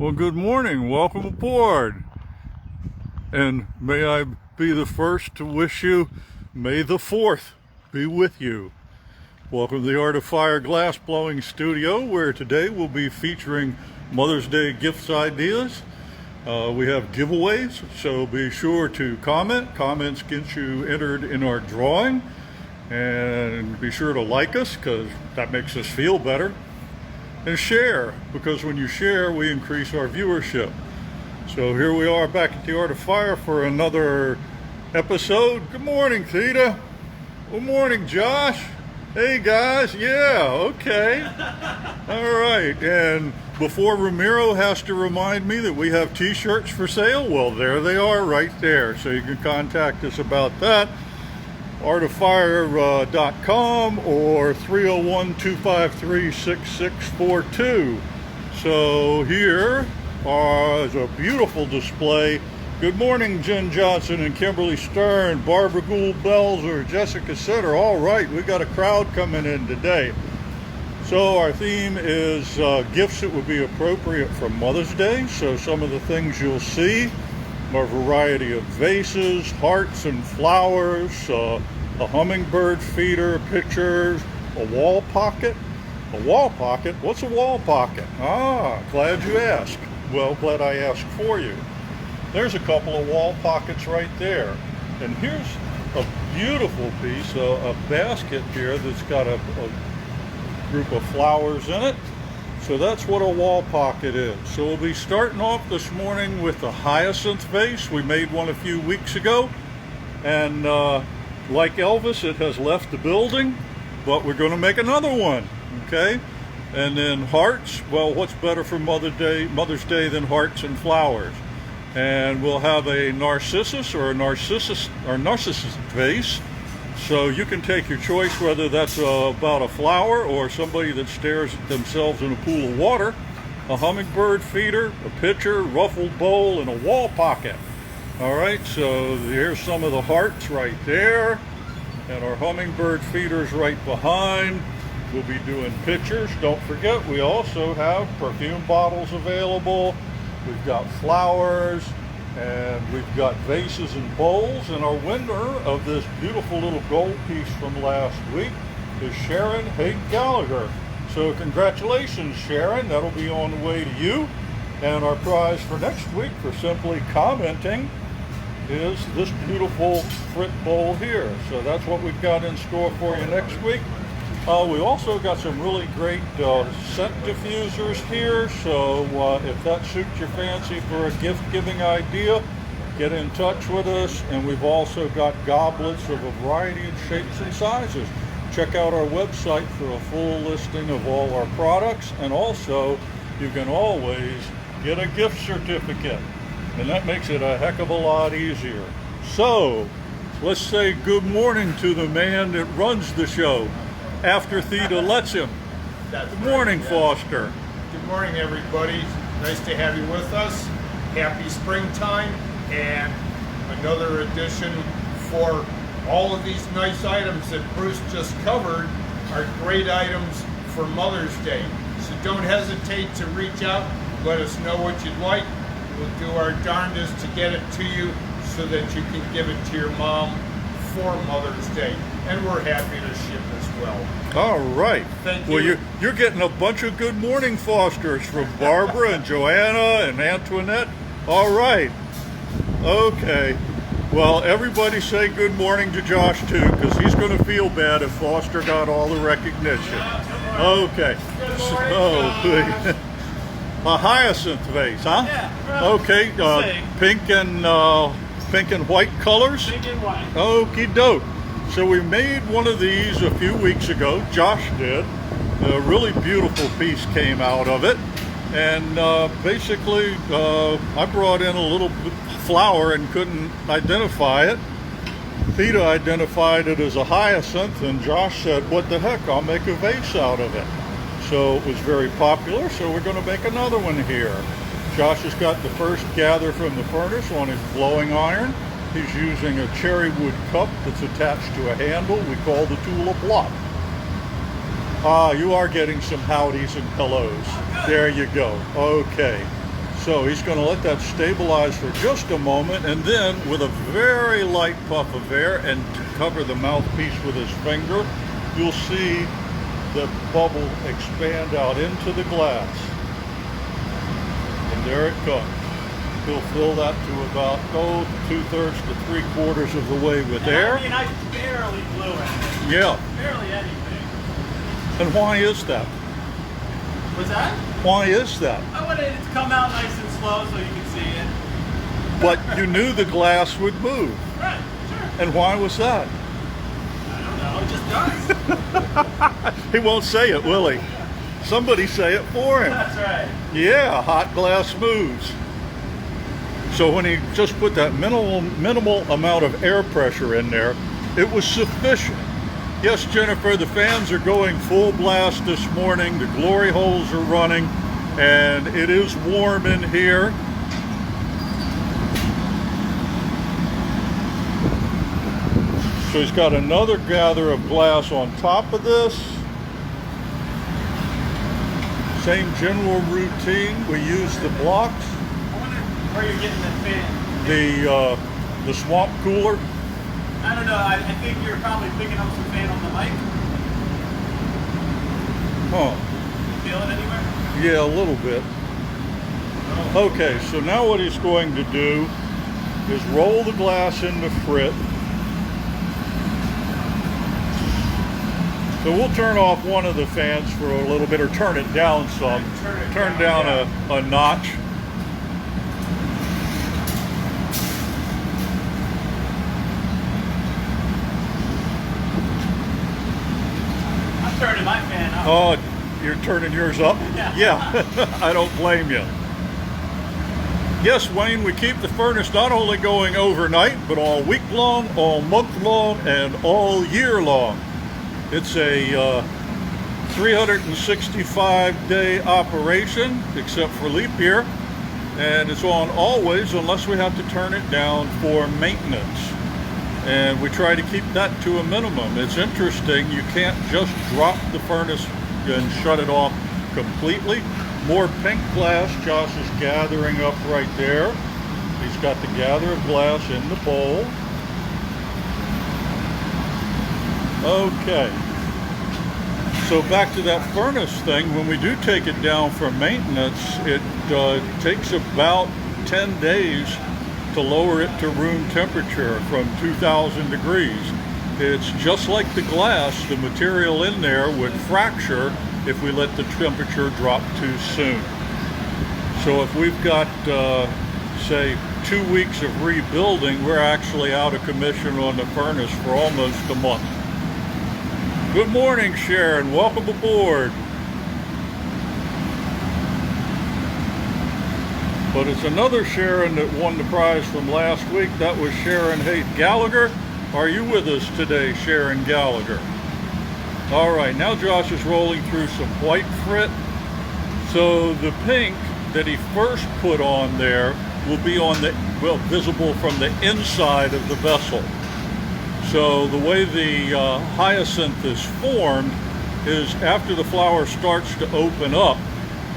Well, good morning. Welcome aboard. And may I be the first to wish you, May the 4th be with you. Welcome to the Art of Fire glass blowing studio, where today we'll be featuring Mother's Day gifts ideas. We have giveaways, so be sure to comment. Comments get you entered in our drawing. And be sure to like us, because that makes us feel better. And share, because when you share, we increase our viewership. So here we are back at the Art of Fire for another episode. Good morning, Theta. Good morning, Josh. Hey, guys. Yeah, okay. All right. And before Ramiro has to remind me that we have t-shirts for sale, well, there they are right there. So you can contact us about that. artoffire.com or 301-253-6642. So here is a beautiful display. Good morning, Jen Johnson and Kimberly Stern, Barbara Gould Belzer, Jessica Sitter. All right, we got a crowd coming in today. So our theme is gifts that would be appropriate for Mother's Day. So some of the things you'll see are a variety of vases, hearts and flowers, a hummingbird feeder, pictures, a wall pocket. A wall pocket? What's a wall pocket? Ah, glad you asked. Well, glad I asked for you. There's a couple of wall pockets right there. And here's a beautiful piece, a basket here that's got a group of flowers in it. So that's what a wall pocket is. So we'll be starting off this morning with the hyacinth vase. We made one a few weeks ago. And like Elvis, it has left the building, but we're going to make another one, okay? And then hearts, well, what's better for Mother's Day than hearts and flowers? And we'll have a narcissus or narcissus vase. So you can take your choice whether that's about a flower or somebody that stares at themselves in a pool of water, a hummingbird feeder, a pitcher, ruffled bowl, and a wall pocket. All right, so here's some of the hearts right there, and our hummingbird feeders right behind. We'll be doing pitchers. Don't forget, we also have perfume bottles available. We've got flowers, and we've got vases and bowls. And our winner of this beautiful little gold piece from last week is Sharon Haig Gallagher. So congratulations, Sharon. That'll be on the way to you. And our prize for next week for simply commenting is this beautiful frit bowl here. So that's what we've got in store for you next week. We also got some really great scent diffusers here. So if that suits your fancy for a gift-giving idea, get in touch with us. And we've also got goblets of a variety of shapes and sizes. Check out our website for a full listing of all our products. And also, you can always get a gift certificate. And that makes it a heck of a lot easier. So, let's say good morning to the man that runs the show, after Theta lets him. Good morning, Foster. Good morning, everybody. Nice to have you with us. Happy springtime, and another edition for all of these nice items that Bruce just covered are great items for Mother's Day. So don't hesitate to reach out. Let us know what you'd like. We'll do our darndest to get it to you so that you can give it to your mom for Mother's Day. And we're happy to ship as well. All right. Thank you. Well, you're getting a bunch of good morning Fosters from Barbara and Joanna and Antoinette. All right. Okay. Well, everybody say good morning to Josh, too, because he's going to feel bad if Foster got all the recognition. Okay. So, a hyacinth vase, huh? Yeah. Okay. Pink and white colors? Pink and white. Okie doke. So we made one of these a few weeks ago. Josh did. A really beautiful piece came out of it. And basically, I brought in a little flower and couldn't identify it. Theta identified it as a hyacinth, and Josh said, what the heck, I'll make a vase out of it. So it was very popular, so we're going to make another one here. Josh has got the first gather from the furnace on his blowing iron. He's using a cherry wood cup that's attached to a handle we call the tulip block. You are getting some howdies and hellos. There you go. Okay. So he's going to let that stabilize for just a moment, and then with a very light puff of air and to cover the mouthpiece with his finger, you'll see the bubble expand out into the glass. And there it comes. He'll fill that to about 2/3 to 3/4 of the way with air. I mean, I barely blew it. Yeah. Barely anything. And why is that? What's that? Why is that? I wanted it to come out nice and slow so you can see it. But you knew the glass would move. Right, sure. And why was that? I don't know, it just does. He won't say it, will he? Somebody say it for him. That's right. Yeah, hot glass moves. So when he just put that minimal amount of air pressure in there, it was sufficient. Yes, Jennifer, the fans are going full blast this morning. The glory holes are running, and it is warm in here. So he's got another gather of glass on top of this. Same general routine. We use the blocks. I wonder where you're getting that fan. The swamp cooler. I don't know, I think you're probably picking up some fan on the mic. Huh. Feel it anywhere? Yeah, a little bit. Oh. Okay, so now what he's going to do is roll the glass into frit. So we'll turn off one of the fans for a little bit, or turn it down some. Turn down a notch. I'm turning my fan up. Oh, you're turning yours up? Yeah, I don't blame you. Yes, Wayne, we keep the furnace not only going overnight, but all week long, all month long, and all year long. It's a 365-day operation, except for leap year, and it's on always unless we have to turn it down for maintenance. And we try to keep that to a minimum. It's interesting, you can't just drop the furnace and shut it off completely. More pink glass, Josh is gathering up right there. He's got the gather of glass in the bowl. Okay. So back to that furnace thing, when we do take it down for maintenance, it takes about 10 days to lower it to room temperature from 2,000 degrees. It's just like the glass, the material in there would fracture if we let the temperature drop too soon. So if we've got, say, 2 weeks of rebuilding, we're actually out of commission on the furnace for almost a month. Good morning, Sharon. Welcome aboard. But it's another Sharon that won the prize from last week. That was Sharon Haight Gallagher. Are you with us today, Sharon Gallagher? All right, now Josh is rolling through some white frit. So the pink that he first put on there will be on the, well, visible from the inside of the vessel. So the way the hyacinth is formed is after the flower starts to open up,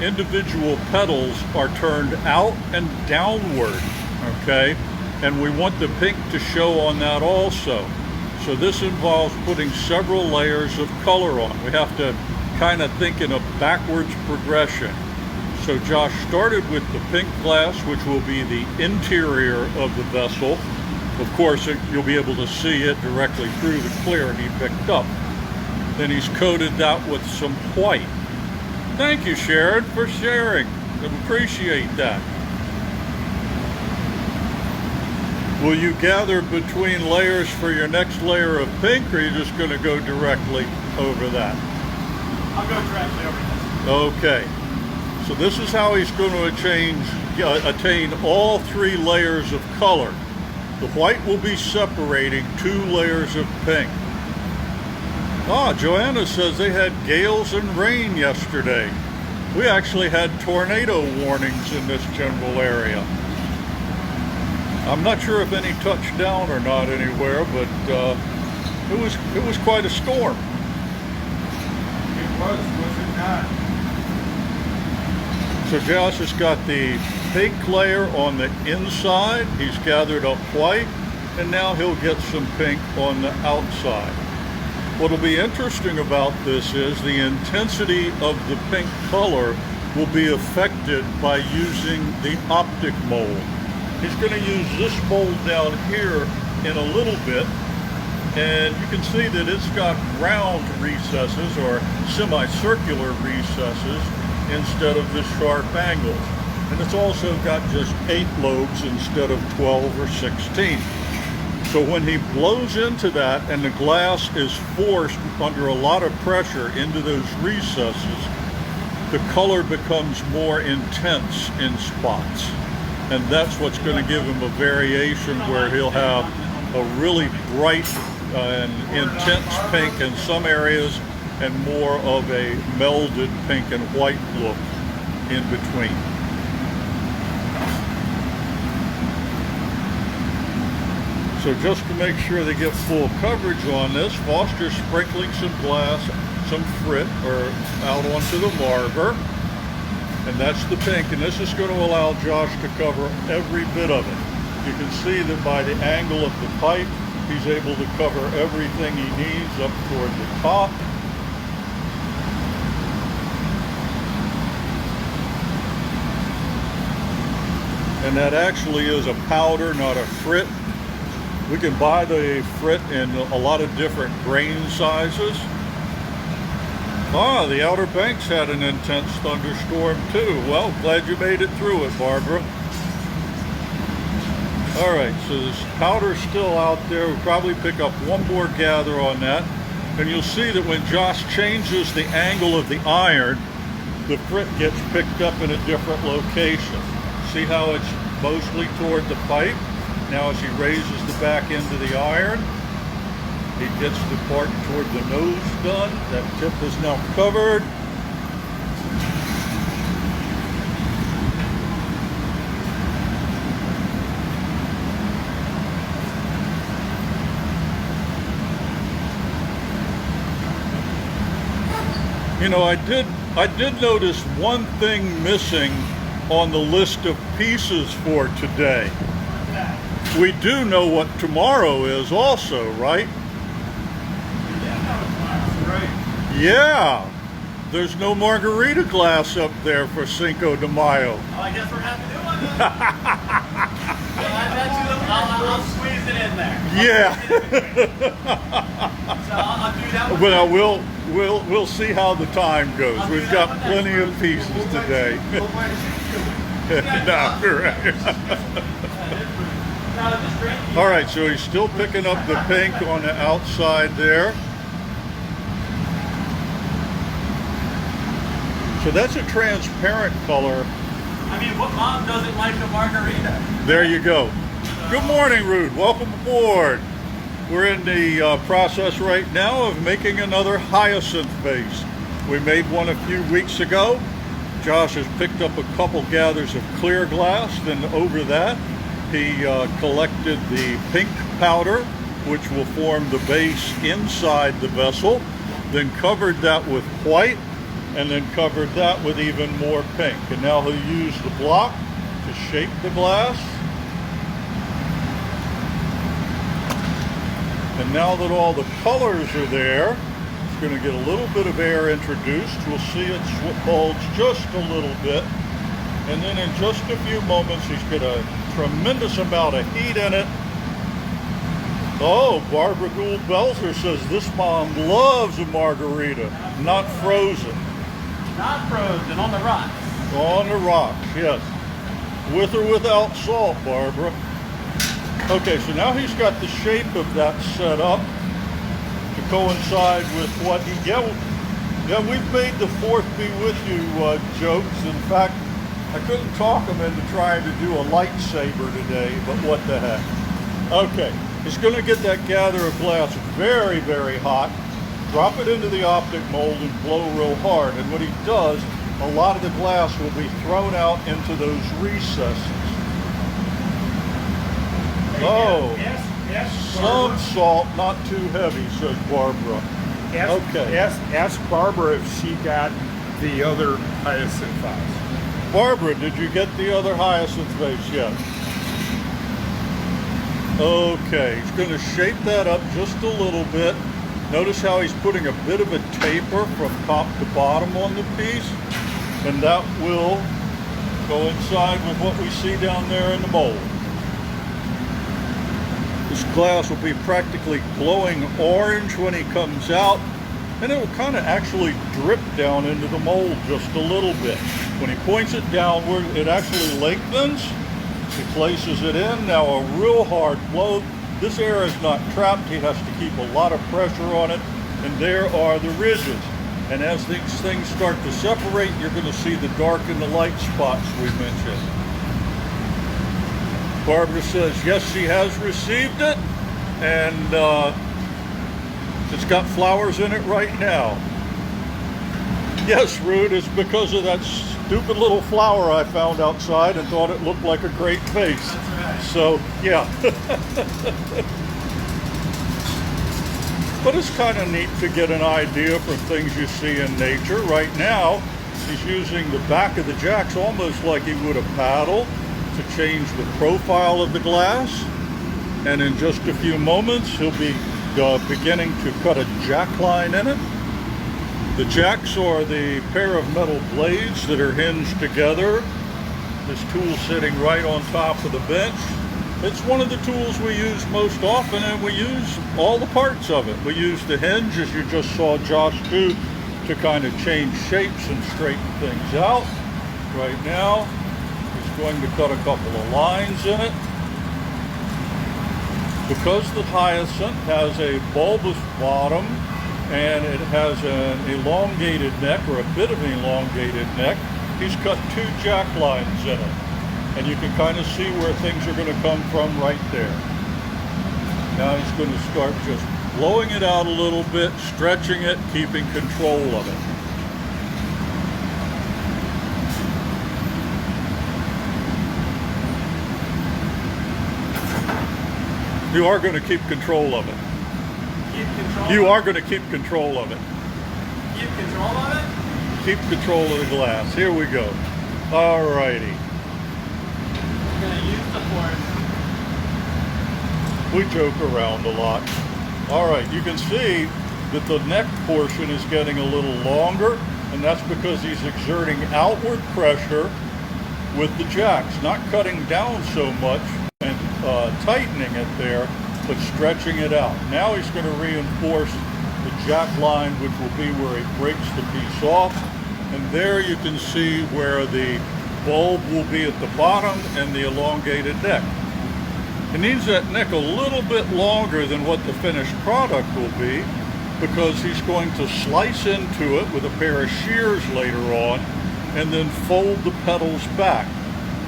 individual petals are turned out and downward, okay? And we want the pink to show on that also. So this involves putting several layers of color on. We have to kind of think in a backwards progression. So Josh started with the pink glass, which will be the interior of the vessel. Of course, you'll be able to see it directly through the clear he picked up. Then he's coated that with some white. Thank you, Sharon, for sharing. I appreciate that. Will you gather between layers for your next layer of pink, or are you just going to go directly over that? I'll go directly over this. Okay. So this is how he's going to attain all 3 layers of color. The white will be separating 2 layers of pink. Ah, Joanna says they had gales and rain yesterday. We actually had tornado warnings in this general area. I'm not sure if any touched down or not anywhere, but it was quite a storm. Was it not? So Josh has got the pink layer on the inside. He's gathered up white, and now he'll get some pink on the outside. What'll be interesting about this is the intensity of the pink color will be affected by using the optic mold. He's going to use this mold down here in a little bit, and you can see that it's got round recesses or semicircular recesses instead of the sharp angles. And it's also got just 8 lobes instead of 12 or 16. So when he blows into that and the glass is forced under a lot of pressure into those recesses, the color becomes more intense in spots. And that's what's going to give him a variation where he'll have a really bright and intense pink in some areas and more of a melded pink and white look in between. So just to make sure they get full coverage on this, Foster's sprinkling some glass, some frit, or out onto the margar. And that's the pink, and this is going to allow Josh to cover every bit of it. You can see that by the angle of the pipe, he's able to cover everything he needs up toward the top. And that actually is a powder, not a frit. We can buy the frit in a lot of different grain sizes. Ah, the Outer Banks had an intense thunderstorm too. Well, glad you made it through it, Barbara. All right, so this powder's still out there. We'll probably pick up one more gather on that. And you'll see that when Josh changes the angle of the iron, the frit gets picked up in a different location. See how it's mostly toward the pipe? Now as he raises the back end of the iron, he gets the part toward the nose done. That tip is now covered. You know, I did notice one thing missing on the list of pieces for today. We do know what tomorrow is also, right? Yeah. There's no margarita glass up there for Cinco de Mayo. Well, I guess we're going to have to do one then. I'll squeeze it in there. So I'll do that one. Well, we'll see how the time goes. We've got plenty of pieces today. No, correct. All right, so he's still picking up the pink on the outside there. So that's a transparent color. I mean, what mom doesn't like a margarita? There you go. Good morning, Rude. Welcome aboard. We're in the process right now of making another hyacinth vase. We made one a few weeks ago. Josh has picked up a couple gathers of clear glass. Then over that, he collected the pink powder, which will form the base inside the vessel. Then covered that with white, and then covered that with even more pink. And now he'll use the block to shape the glass. And now that all the colors are there, it's going to get a little bit of air introduced. We'll see it bulge just a little bit. And then in just a few moments, he's got a tremendous amount of heat in it. Oh, Barbara Gould Belzer says this mom loves a margarita, not frozen. Not frozen, on the rocks. On the rocks, yes. With or without salt, Barbara. Okay, so now he's got the shape of that set up to coincide with what he gets. Yeah, we've made the fourth be with you jokes. In fact, I couldn't talk him into trying to do a lightsaber today, but what the heck. Okay, he's going to get that gather of glass very, very hot, drop it into the optic mold and blow real hard. And when he does, a lot of the glass will be thrown out into those recesses. Oh, some salt, not too heavy, says Barbara. Ask Barbara if she got the other hyacinth vase. Barbara, did you get the other hyacinth vase yet? Okay, he's going to shape that up just a little bit. Notice how he's putting a bit of a taper from top to bottom on the piece, and that will coincide with what we see down there in the mold. This glass will be practically glowing orange when he comes out, and it will kind of actually drip down into the mold just a little bit. When he points it downward, it actually lengthens. He places it in. Now a real hard blow. This air is not trapped. He has to keep a lot of pressure on it, and there are the ridges. And as these things start to separate, you're going to see the dark and the light spots we mentioned. Barbara says, yes, she has received it, and it's got flowers in it right now. Yes, Rude, it's because of that stupid little flower I found outside and thought it looked like a great vase. That's right. So, yeah. But it's kind of neat to get an idea from things you see in nature. Right now, he's using the back of the jacks almost like he would a paddle to change the profile of the glass. And in just a few moments, he'll be beginning to cut a jack line in it. The jacks are the pair of metal blades that are hinged together. This tool sitting right on top of the bench. It's one of the tools we use most often, and we use all the parts of it. We use the hinge, as you just saw Josh do, to kind of change shapes and straighten things out. Right now, he's going to cut a couple of lines in it. Because the hyacinth has a bulbous bottom and it has an elongated neck, or a bit of an elongated neck, he's cut 2 jack lines in it. And you can kind of see where things are going to come from right there. Now he's going to start just blowing it out a little bit, stretching it, keeping control of it. You are going to keep control of it. Keep control. You are going to keep control of it. Keep control of it? Keep control of the glass. Here we go. All righty. I'm going to use the force. We joke around a lot. All right, you can see that the neck portion is getting a little longer, and that's because he's exerting outward pressure with the jacks, not cutting down so much and tightening it there, but stretching it out. Now he's going to reinforce the jack line, which will be where he breaks the piece off, and there you can see where the bulb will be at the bottom and the elongated neck. It needs that neck a little bit longer than what the finished product will be, because he's going to slice into it with a pair of shears later on and then fold the petals back.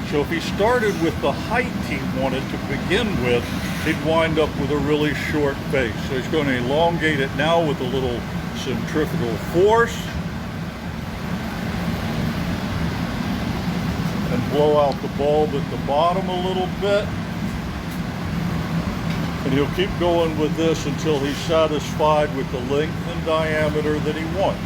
So if he started with the height he wanted to begin with, he'd wind up with a really short base. So he's going to elongate it now with a little centrifugal force and blow out the bulb at the bottom a little bit. And he'll keep going with this until he's satisfied with the length and diameter that he wants.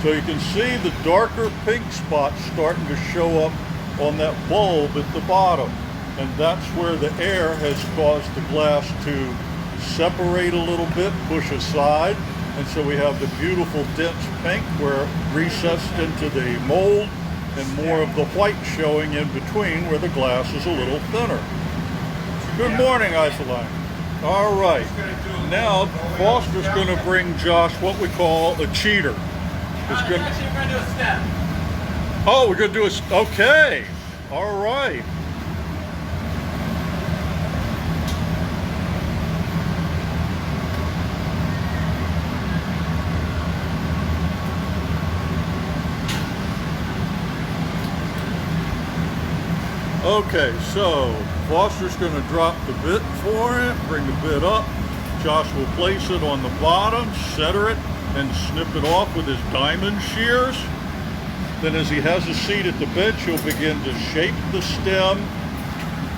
So you can see the darker pink spots starting to show up on that bulb at the bottom. And that's where the air has caused the glass to separate a little bit, push aside. And so we have the beautiful dense pink where it recessed into the mold, and more of the white showing in between where the glass is a little thinner. Good morning, Isoline. All right, now Foster's going to bring Josh what we call a cheater. Actually, we're going to do a step. Oh, we're going to do a, okay, all right. Okay, so Foster's going to drop the bit for it, bring the bit up. Josh will place it on the bottom, center it, and snip it off with his diamond shears. Then as he has a seat at the bench, he'll begin to shape the stem,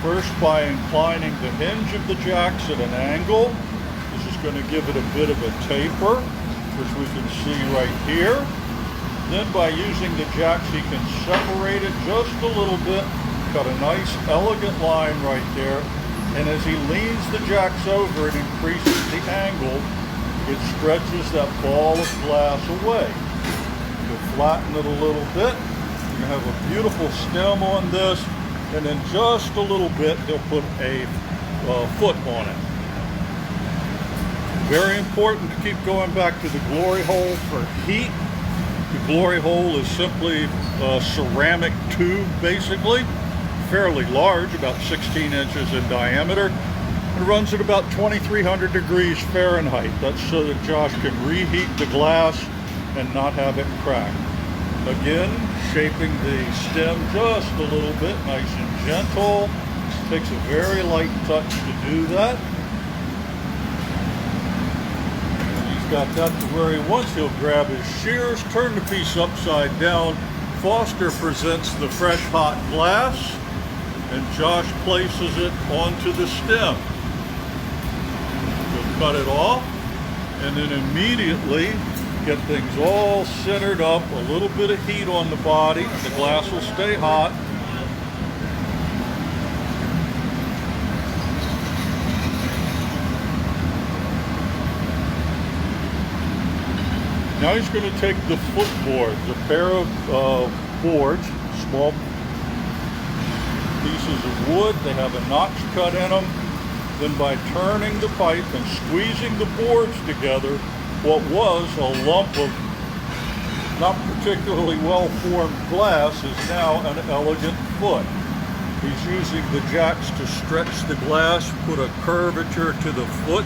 first by inclining the hinge of the jacks at an angle. This is going to give it a bit of a taper, which we can see right here. then by using the jacks, he can separate it just a little bit, cut a nice elegant line right there, and as he leans the jacks over, it increases the angle. It stretches that ball of glass away. You'll flatten it a little bit. You're gonna have a beautiful stem on this, and then just a little bit, he'll put a foot on it. Very important to keep going back to the glory hole for heat. The glory hole is simply a ceramic tube, basically, fairly large, about 16 inches in diameter. It runs at about 2,300 degrees Fahrenheit. That's so that Josh can reheat the glass and not have it crack. Again, shaping the stem just a little bit, nice and gentle. Takes a very light touch to do that. Got that to where he wants. He'll grab his shears, turn the piece upside down. Foster presents the fresh hot glass, and Josh places it onto the stem. He'll cut it off, and then immediately get things all centered up. A little bit of heat on the body. The glass will stay hot. Now he's going to take the foot boards, a pair of boards, small pieces of wood. They have a notch cut in them. Then by turning the pipe and squeezing the boards together, what was a lump of not particularly well-formed glass is now an elegant foot. He's using the jacks to stretch the glass, put a curvature to the foot,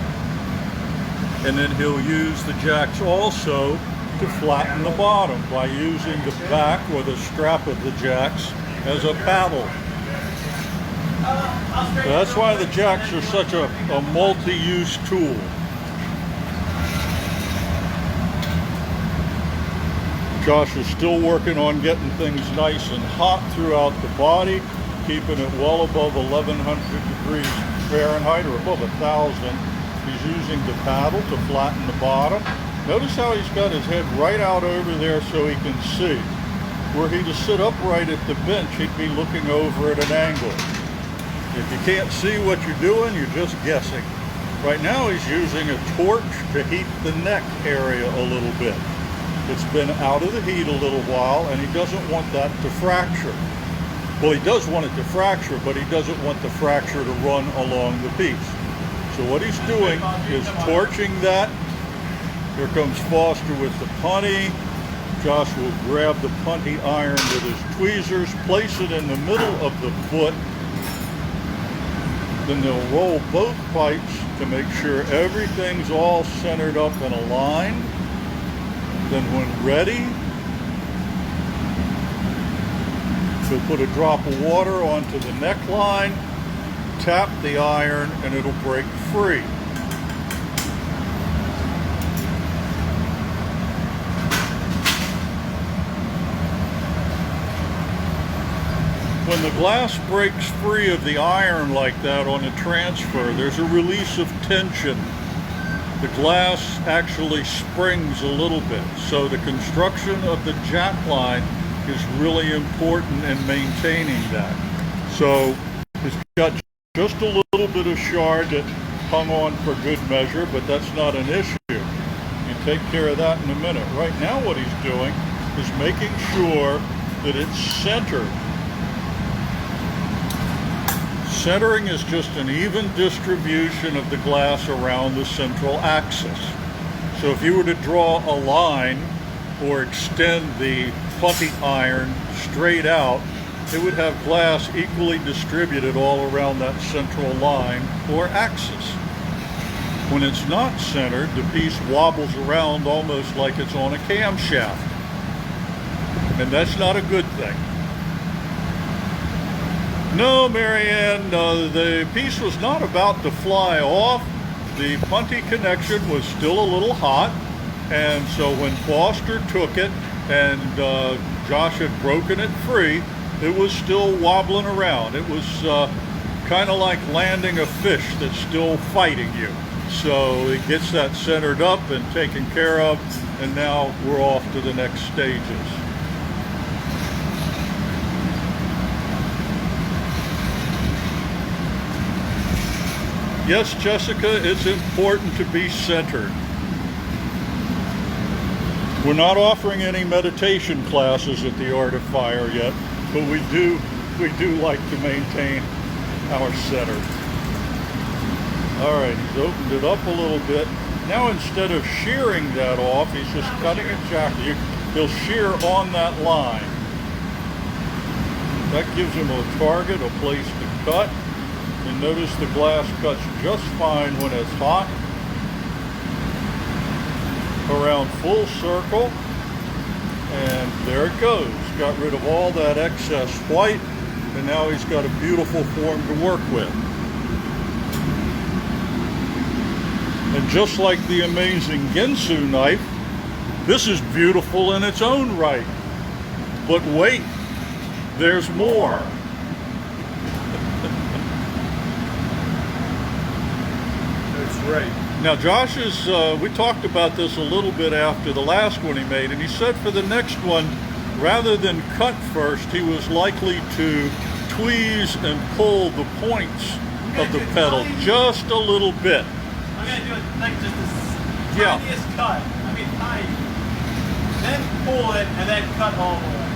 and then he'll use the jacks also to flatten the bottom by using the back or the strap of the jacks as a paddle. So that's why the jacks are such a multi-use tool. Josh is still working on getting things nice and hot throughout the body, keeping it well above 1,100 degrees Fahrenheit or above 1,000. He's using the paddle to flatten the bottom. Notice how he's got his head right out over there so he can see. Were he to sit upright at the bench, he'd be looking over at an angle. If you can't see what you're doing, you're just guessing. Right now he's using a torch to heat the neck area a little bit. It's been out of the heat a little while, and he doesn't want that to fracture. Well, he does want it to fracture, but he doesn't want the fracture to run along the piece. So what he's doing is torching that. Here comes Foster with the punty. Josh will grab the punty iron with his tweezers, place it in the middle of the foot. Then they'll roll both pipes to make sure everything's all centered up and aligned. Then when ready, he'll put a drop of water onto the neckline, tap the iron, and it'll break free. When the glass breaks free of the iron like that on a transfer, there's a release of tension. The glass actually springs a little bit. So the construction of the jack line is really important in maintaining that. So it's got just a little bit of shard that hung on for good measure, but that's not an issue. You take care of that in a minute. Right now what he's doing is making sure that it's centered. Centering is just an even distribution of the glass around the central axis. So if you were to draw a line or extend the punty iron straight out, it would have glass equally distributed all around that central line or axis. When it's not centered, the piece wobbles around almost like it's on a camshaft. And that's not a good thing. No, Marianne, the piece was not about to fly off. The punty connection was still a little hot, and so when Foster took it and Josh had broken it free, it was still wobbling around. It was kind of like landing a fish that's still fighting you. So it gets that centered up and taken care of, and now we're off to the next stages. Yes, Jessica, it's important to be centered. We're not offering any meditation classes at the Art of Fire yet, but we do like to maintain our center. All right, he's opened it up a little bit. Now instead of shearing that off, he's just cutting it jagged. He'll shear on that line. That gives him a target, a place to cut. And notice the glass cuts just fine when it's hot. Around full circle. And there it goes. Got rid of all that excess white. And now he's got a beautiful form to work with. And just like the amazing Ginsu knife, this is beautiful in its own right. But wait, there's more. That's right. Now Josh's, we talked about this a little bit after the last one he made, and he said for the next one, rather than cut first, he was likely to tweeze and pull the points of the petal just a little bit. I'm going to do it like just the Yeah. tiniest cut. I mean, tiny. Then pull it and then cut all the way.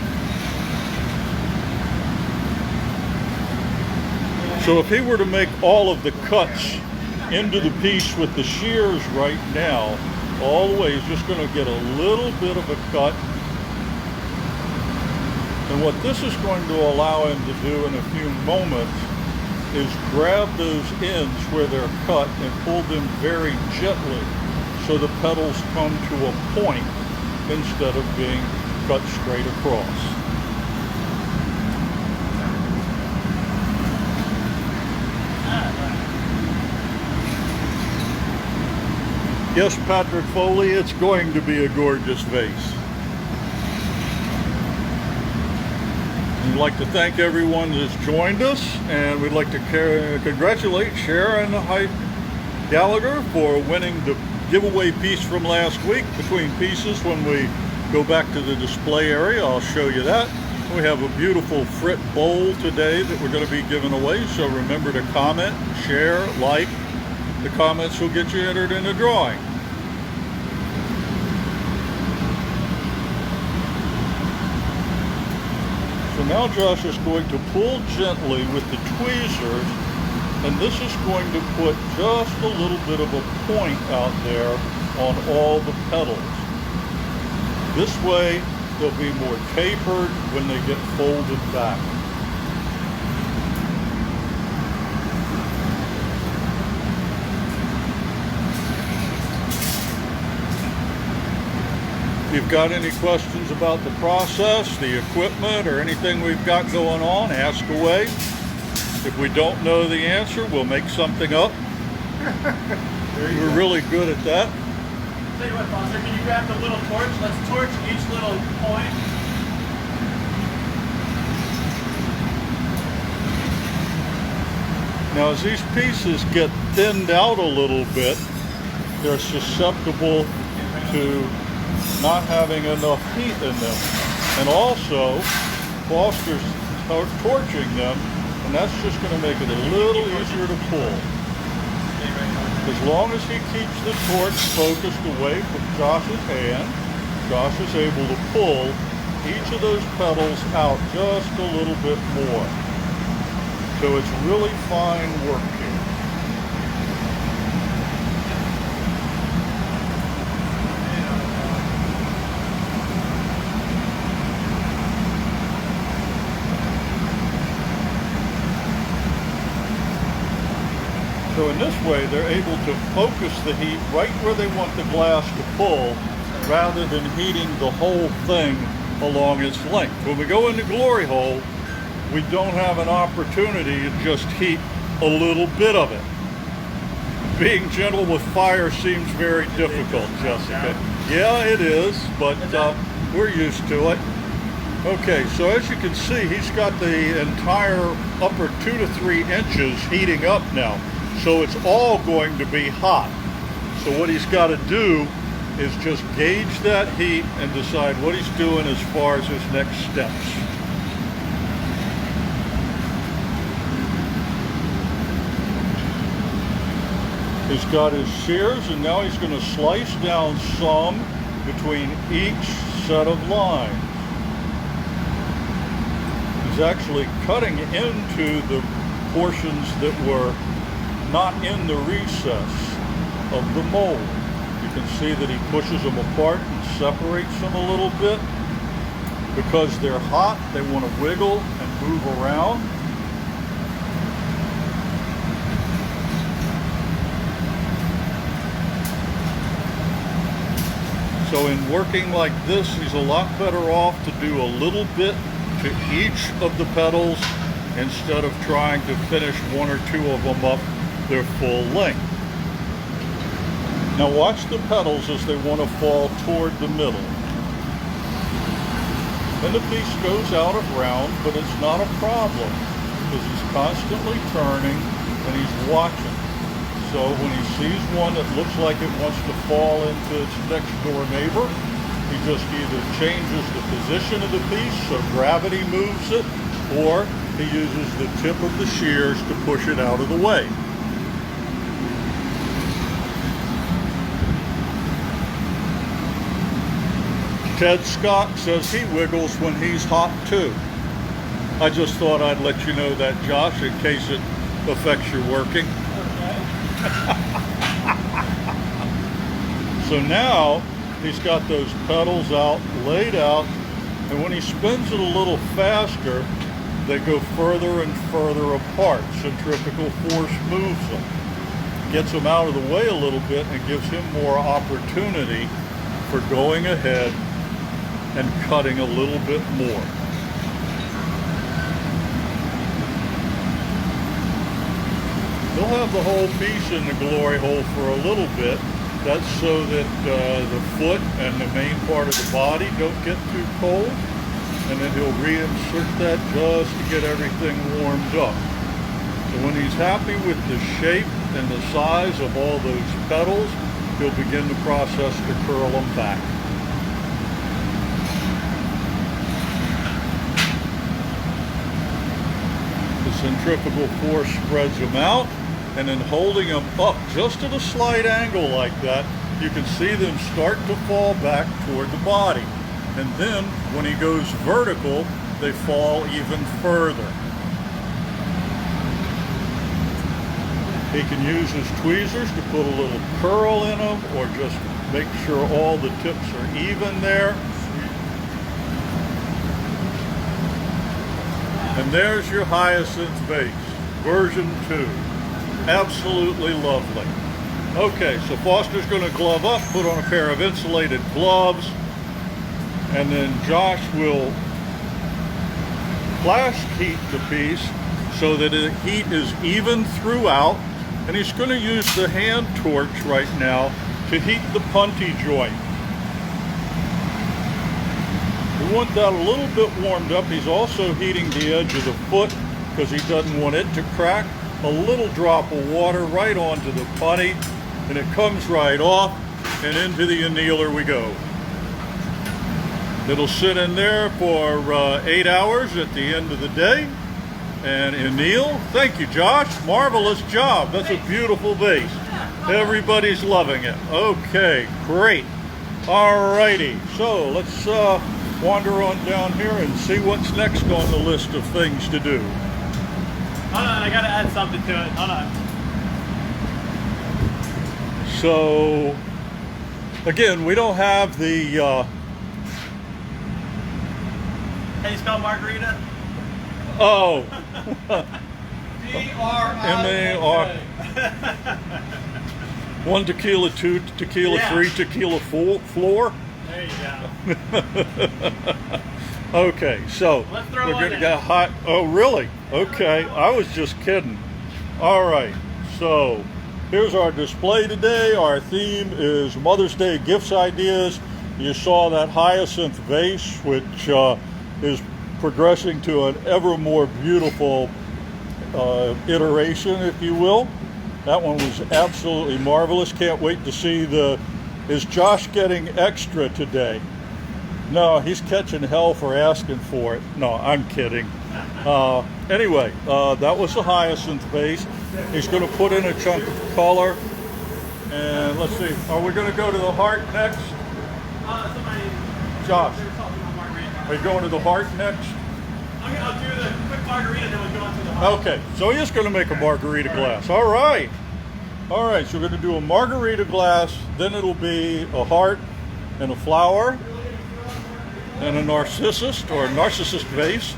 So if he were to make all of the cuts into the piece with the shears right now, all the way, he's just going to get a little bit of a cut. And what this is going to allow him to do in a few moments is grab those ends where they're cut and pull them very gently so the petals come to a point instead of being cut straight across. Yes, Patrick Foley, it's going to be a gorgeous vase. We'd like to thank everyone that's joined us, and we'd like to congratulate Sharon Gallagher for winning the giveaway piece from last week between pieces. When we go back to the display area, I'll show you that. We have a beautiful frit bowl today that we're going to be giving away, so remember to comment, share, like. The comments will get you entered in the drawing. So now Josh is going to pull gently with the tweezers, and this is going to put just a little bit of a point out there on all the petals. This way they'll be more tapered when they get folded back. If you've got any questions about the process, the equipment, or anything we've got going on, ask away. If we don't know the answer, we'll make something up. We're really good at that. Tell you what, Foster, can you grab the little torch? Let's torch each little point. Now as these pieces get thinned out a little bit, they're susceptible to not having enough heat in them. And also, Foster's torching them, and that's just going to make it a little easier to pull. As long as he keeps the torch focused away from Josh's hand, Josh is able to pull each of those petals out just a little bit more. So it's really fine work here. So in this way, they're able to focus the heat right where they want the glass to pull, rather than heating the whole thing along its length. When we go into Glory Hole, we don't have an opportunity to just heat a little bit of it. Being gentle with fire seems very difficult, Jessica. Yeah, it is, but we're used to it. Okay, so as you can see, he's got the entire upper 2 to 3 inches heating up now. So it's all going to be hot. So what he's got to do is just gauge that heat and decide what he's doing as far as his next steps. He's got his shears, and now he's going to slice down some between each set of lines. He's actually cutting into the portions that were not in the recess of the mold. You can see that he pushes them apart and separates them a little bit. Because they're hot, they want to wiggle and move around. So in working like this, he's a lot better off to do a little bit to each of the petals instead of trying to finish one or two of them up their full length. Now watch the petals as they want to fall toward the middle. And the piece goes out of round, but it's not a problem because he's constantly turning and he's watching. So when he sees one that looks like it wants to fall into its next door neighbor, he just either changes the position of the piece so gravity moves it, or he uses the tip of the shears to push it out of the way. Ted Scott says he wiggles when he's hot too. I just thought I'd let you know that, Josh, in case it affects your working. So now he's got those petals out, laid out, and when he spins it a little faster, they go further and further apart. Centrifugal force moves them, gets them out of the way a little bit, and gives him more opportunity for going ahead and cutting a little bit more. He'll have the whole piece in the glory hole for a little bit. That's so that the foot and the main part of the body don't get too cold. And then he'll reinsert that just to get everything warmed up. So when he's happy with the shape and the size of all those petals, he'll begin the process to curl them back. The centrifugal force spreads them out, and then holding them up just at a slight angle like that, you can see them start to fall back toward the body. And then when he goes vertical, they fall even further. He can use his tweezers to put a little curl in them, or just make sure all the tips are even there. And there's your hyacinth vase, version 2. Absolutely lovely. Okay, so Foster's going to glove up, put on a pair of insulated gloves, and then Josh will flash heat the piece so that the heat is even throughout, and he's going to use the hand torch right now to heat the punty joint. We want that a little bit warmed up. He's also heating the edge of the foot because he doesn't want it to crack. A little drop of water right onto the punty, and it comes right off, and into the annealer we go. It'll sit in there for 8 hours at the end of the day and anneal. Thank you, Josh. Marvelous job. That's a beautiful vase. Everybody's loving it. Okay, great. All righty. So let's wander on down here and see what's next on the list of things to do. Hold on, I gotta add something to it. Hold on. So, again, we don't have the... Can you spell margarita? Oh. D-R-I-A-K. 1 tequila, 2 tequila, Yeah. 3 tequila, 4. There you go. Okay, so Let's throw we're one gonna in. get hot. Oh, really? Okay, I was just kidding. All right, so here's our display today. Our theme is Mother's Day gifts ideas. You saw that hyacinth vase, which is progressing to an ever more beautiful iteration, if you will. That one was absolutely marvelous. Can't wait to see is Josh getting extra today? No, he's catching hell for asking for it. No, I'm kidding. Anyway, that was the hyacinth vase. He's going to put in a chunk of color. And let's see, are we going to go to the heart next? Josh, are you going to the heart next? I'll do the quick margarita, then we'll go on to the heart. Okay, so he is going to make a margarita glass. All right. All right, so we're going to do a margarita glass, then it'll be a heart and a flower and a narcissus or a narcissus vase,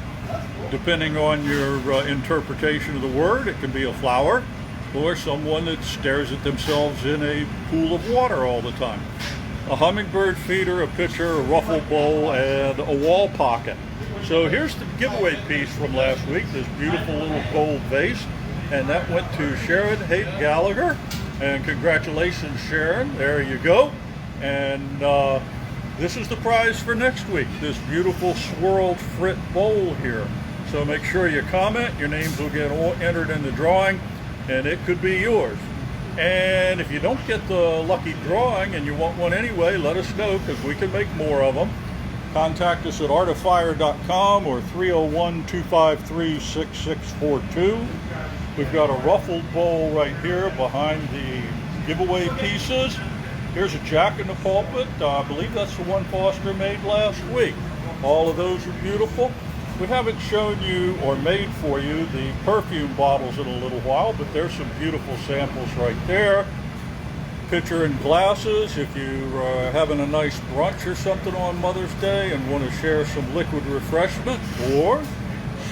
depending on your interpretation of the word. It can be a flower or someone that stares at themselves in a pool of water all the time. A hummingbird feeder, a pitcher, a ruffle bowl, and a wall pocket. So here's the giveaway piece from last week, this beautiful little gold vase, and that went to Sharon Haight Gallagher. And congratulations, Sharon, there you go. And this is the prize for next week, this beautiful swirled frit bowl here. So make sure you comment, your names will get entered in the drawing, and it could be yours. And if you don't get the lucky drawing and you want one anyway, let us know, because we can make more of them. Contact us at artofire.com or 301-253-6642. We've got a ruffled bowl right here behind the giveaway pieces. Here's a Jack in the Pulpit. I believe that's the one Foster made last week. All of those are beautiful. We haven't shown you or made for you the perfume bottles in a little while, but there's some beautiful samples right there. Pitcher and glasses, if you're having a nice brunch or something on Mother's Day and want to share some liquid refreshment, or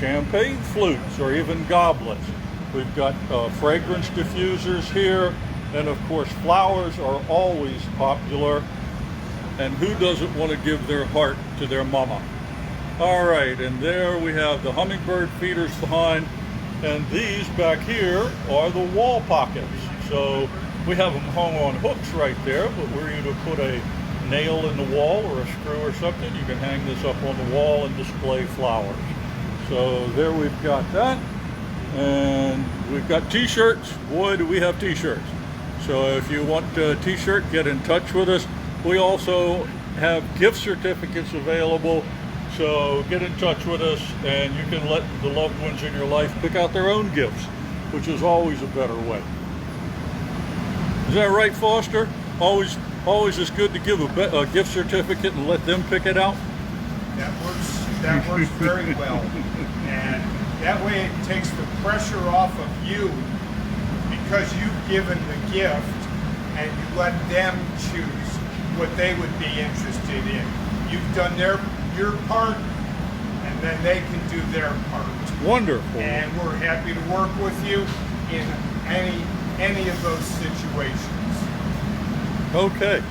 champagne flutes or even goblets. We've got fragrance diffusers here, and of course flowers are always popular. And who doesn't want to give their heart to their mama? All right, and there we have the hummingbird feeders behind, and these back here are the wall pockets. So we have them hung on hooks right there, but were you to put a nail in the wall or a screw or something, you can hang this up on the wall and display flowers. So there we've got that. And we've got t-shirts. Boy, do we have t-shirts. So if you want a t-shirt, get in touch with us. We also have gift certificates available. So get in touch with us, and you can let the loved ones in your life pick out their own gifts, which is always a better way. Is that right, Foster? Always is good to give a gift certificate and let them pick it out? That works very well. And that way it takes the pressure off of you, because you've given the gift and you let them choose what they would be interested in. You've done your part, and then they can do their part. Wonderful. And we're happy to work with you in any of those situations. Okay.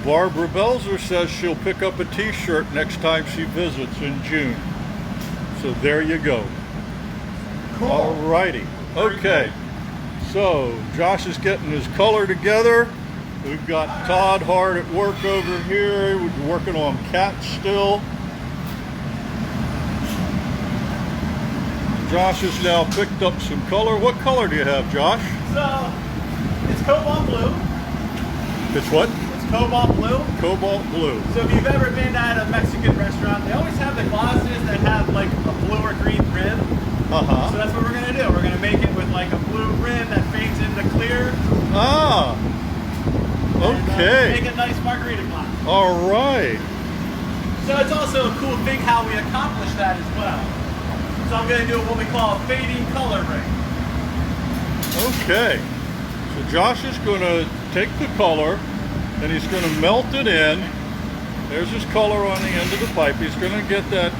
Barbara Belzer says she'll pick up a t-shirt next time she visits in June. So there you go. Cool. All righty. Okay. So Josh is getting his color together. We've got Todd hard at work over here. We're working on cats still. Josh has now picked up some color. What color do you have, Josh? So, it's cobalt blue. It's what? It's cobalt blue. Cobalt blue. So if you've ever been at a Mexican restaurant, they always have the glasses that have like a blue or green rim. So that's what we're going to do. We're going to make it with like a blue rim that fades into clear. Ah. Okay. Make a nice margarita glass. All right. So it's also a cool thing how we accomplish that as well. So I'm going to do what we call a fading color ring. Okay. So Josh is going to take the color and he's going to melt it in. There's his color on the end of the pipe. He's going to get that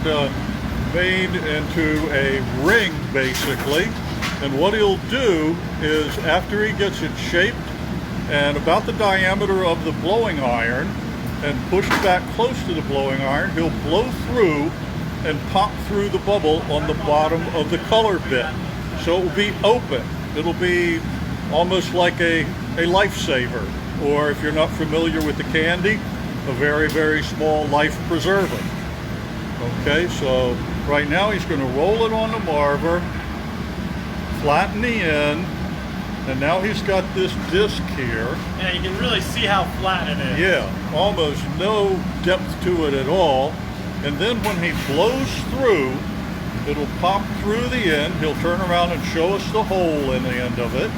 made into a ring, basically. And what he'll do is, after he gets it shaped and about the diameter of the blowing iron and pushed back close to the blowing iron, he'll blow through and pop through the bubble on the bottom of the color bit. So it will be open. It'll be almost like a lifesaver, or if you're not familiar with the candy, a very, very small life preserver. Okay, so right now he's going to roll it on the marver, flatten the end, And now he's got this disc here. Yeah, you can really see how flat it is. Yeah, almost no depth to it at all. And then when he blows through, it'll pop through the end. He'll turn around and show us the hole in the end of it.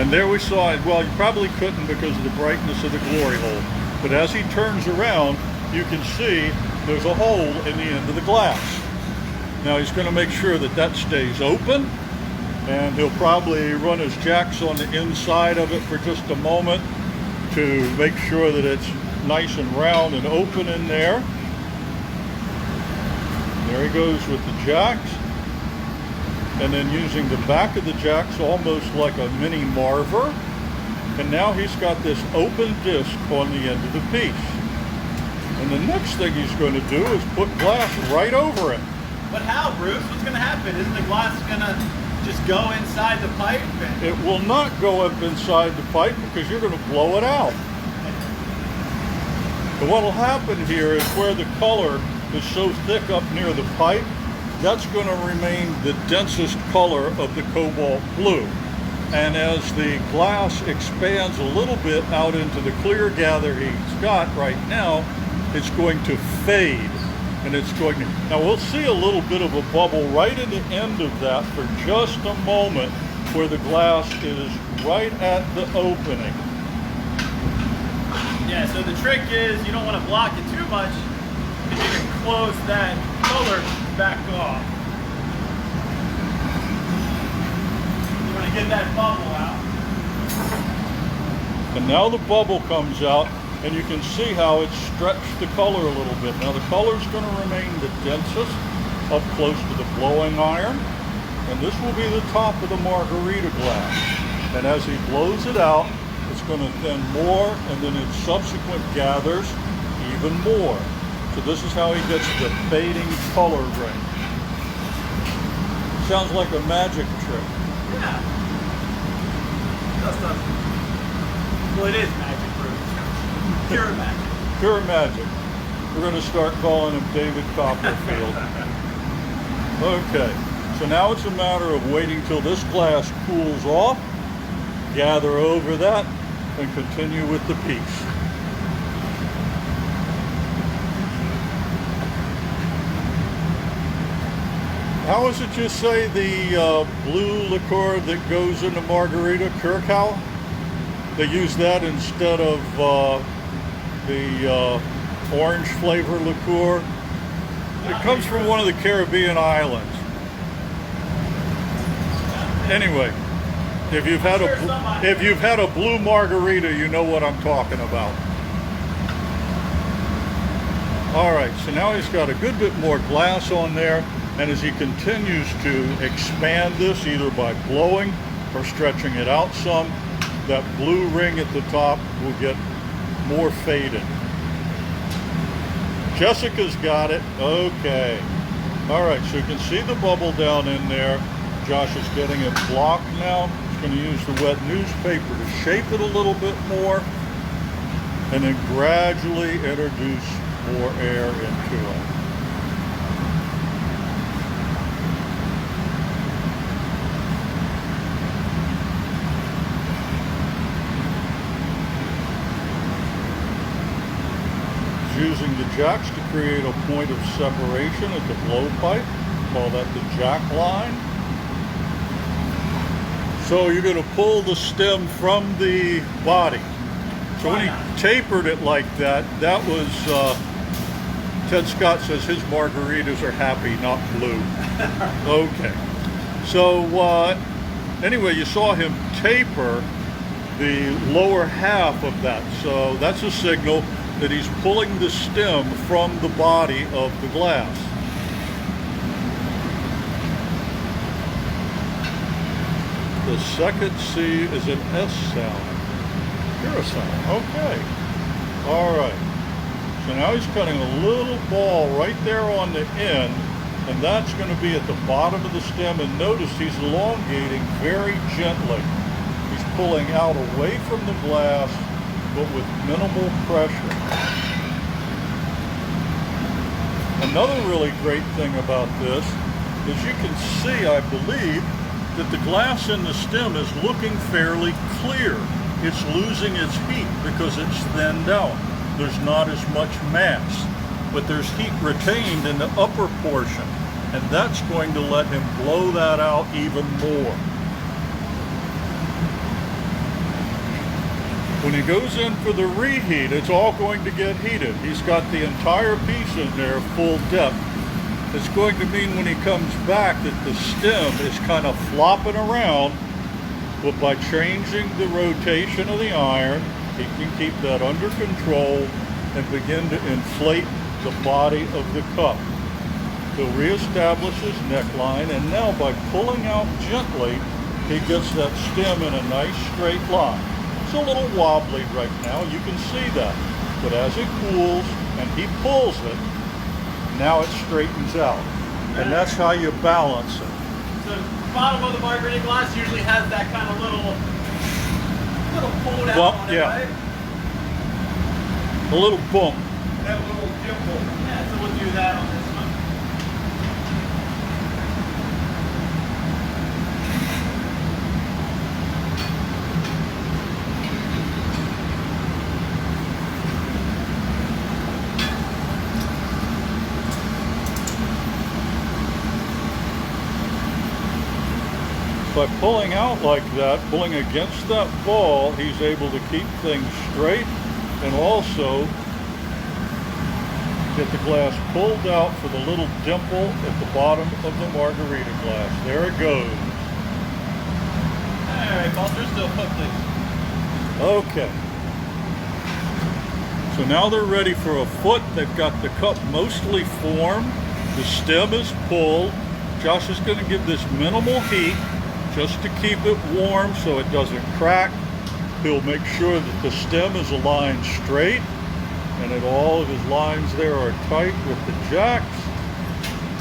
And there we saw it. Well, you probably couldn't because of the brightness of the glory hole. But as he turns around, you can see there's a hole in the end of the glass. Now he's going to make sure that that stays open. And he'll probably run his jacks on the inside of it for just a moment to make sure that it's nice and round and open in there. There he goes with the jacks. And then using the back of the jacks almost like a mini marver. And now he's got this open disc on the end of the piece. And the next thing he's going to do is put glass right over it. But how, Bruce? What's going to happen? Isn't the glass going to just go inside the pipe? It will not go up inside the pipe because you're going to blow it out. But what will happen here is where the color is so thick up near the pipe, that's going to remain the densest color of the cobalt blue. And as the glass expands a little bit out into the clear gather he's got right now, it's going to fade. And it's going to, now we'll see a little bit of a bubble right at the end of that for just a moment where the glass is right at the opening. Yeah, so the trick is you don't want to block it too much because you can close that color back off. You want to get that bubble out. And now the bubble comes out and you can see how it's stretched the color a little bit. Now the color's going to remain the densest up close to the blowing iron. And this will be the top of the margarita glass. And as he blows it out, it's going to thin more, and then in subsequent gathers, even more. So this is how he gets the fading color ring. Sounds like a magic trick. Yeah. That's not. Well, it is magic, Bruce. Pure magic. Pure magic. We're going to start calling him David Copperfield. Okay, so now it's a matter of waiting till this glass cools off, gather over that, and continue with the piece. How is it you say the blue liqueur that goes into margarita, Curacao? They use that instead of the orange flavor liqueur. It comes from one of the Caribbean islands. Anyway, if you've had a blue margarita, you know what I'm talking about. All right, so now he's got a good bit more glass on there, and as he continues to expand this, either by blowing or stretching it out some, that blue ring at the top will get more faded. Jessica's got it. Okay. All right, so you can see the bubble down in there. Josh is getting it blocked now. He's going to use the wet newspaper to shape it a little bit more and then gradually introduce more air into it. Using the jacks to create a point of separation at the blowpipe. Call that the jack line. So you're going to pull the stem from the body. So when he tapered it like that, that was, Ted Scott says his margaritas are happy, not blue. Okay. So anyway, you saw him taper the lower half of that. So that's a signal that he's pulling the stem from the body of the glass. The second C is an S sound. Hear a sound. Okay. All right. So now he's cutting a little ball right there on the end, and that's going to be at the bottom of the stem. And notice he's elongating very gently. He's pulling out away from the glass, but with minimal pressure. Another really great thing about this is you can see, I believe, that the glass in the stem is looking fairly clear. It's losing its heat because it's thinned out. There's not as much mass, but there's heat retained in the upper portion, and that's going to let him blow that out even more. When he goes in for the reheat, it's all going to get heated. He's got the entire piece in there full depth. It's going to mean when he comes back that the stem is kind of flopping around, but by changing the rotation of the iron, he can keep that under control and begin to inflate the body of the cup. He'll reestablish his neckline, and now by pulling out gently, he gets that stem in a nice straight line. It's a little wobbly right now, you can see that, but as it cools and he pulls it, now it straightens out, and that's how you balance it. So the bottom of the margarita glass usually has that kind of little pulled out on it, right? A little bump. That little dimple. Yeah, so we'll do that on this one. By pulling out like that, pulling against that ball, he's able to keep things straight and also get the glass pulled out for the little dimple at the bottom of the margarita glass. There it goes. All right, Buster, still put please. Okay. So now they're ready for a foot. They've got the cup mostly formed. The stem is pulled. Josh is going to give this minimal heat just to keep it warm so it doesn't crack. He'll make sure that the stem is aligned straight and that all of his lines there are tight with the jacks.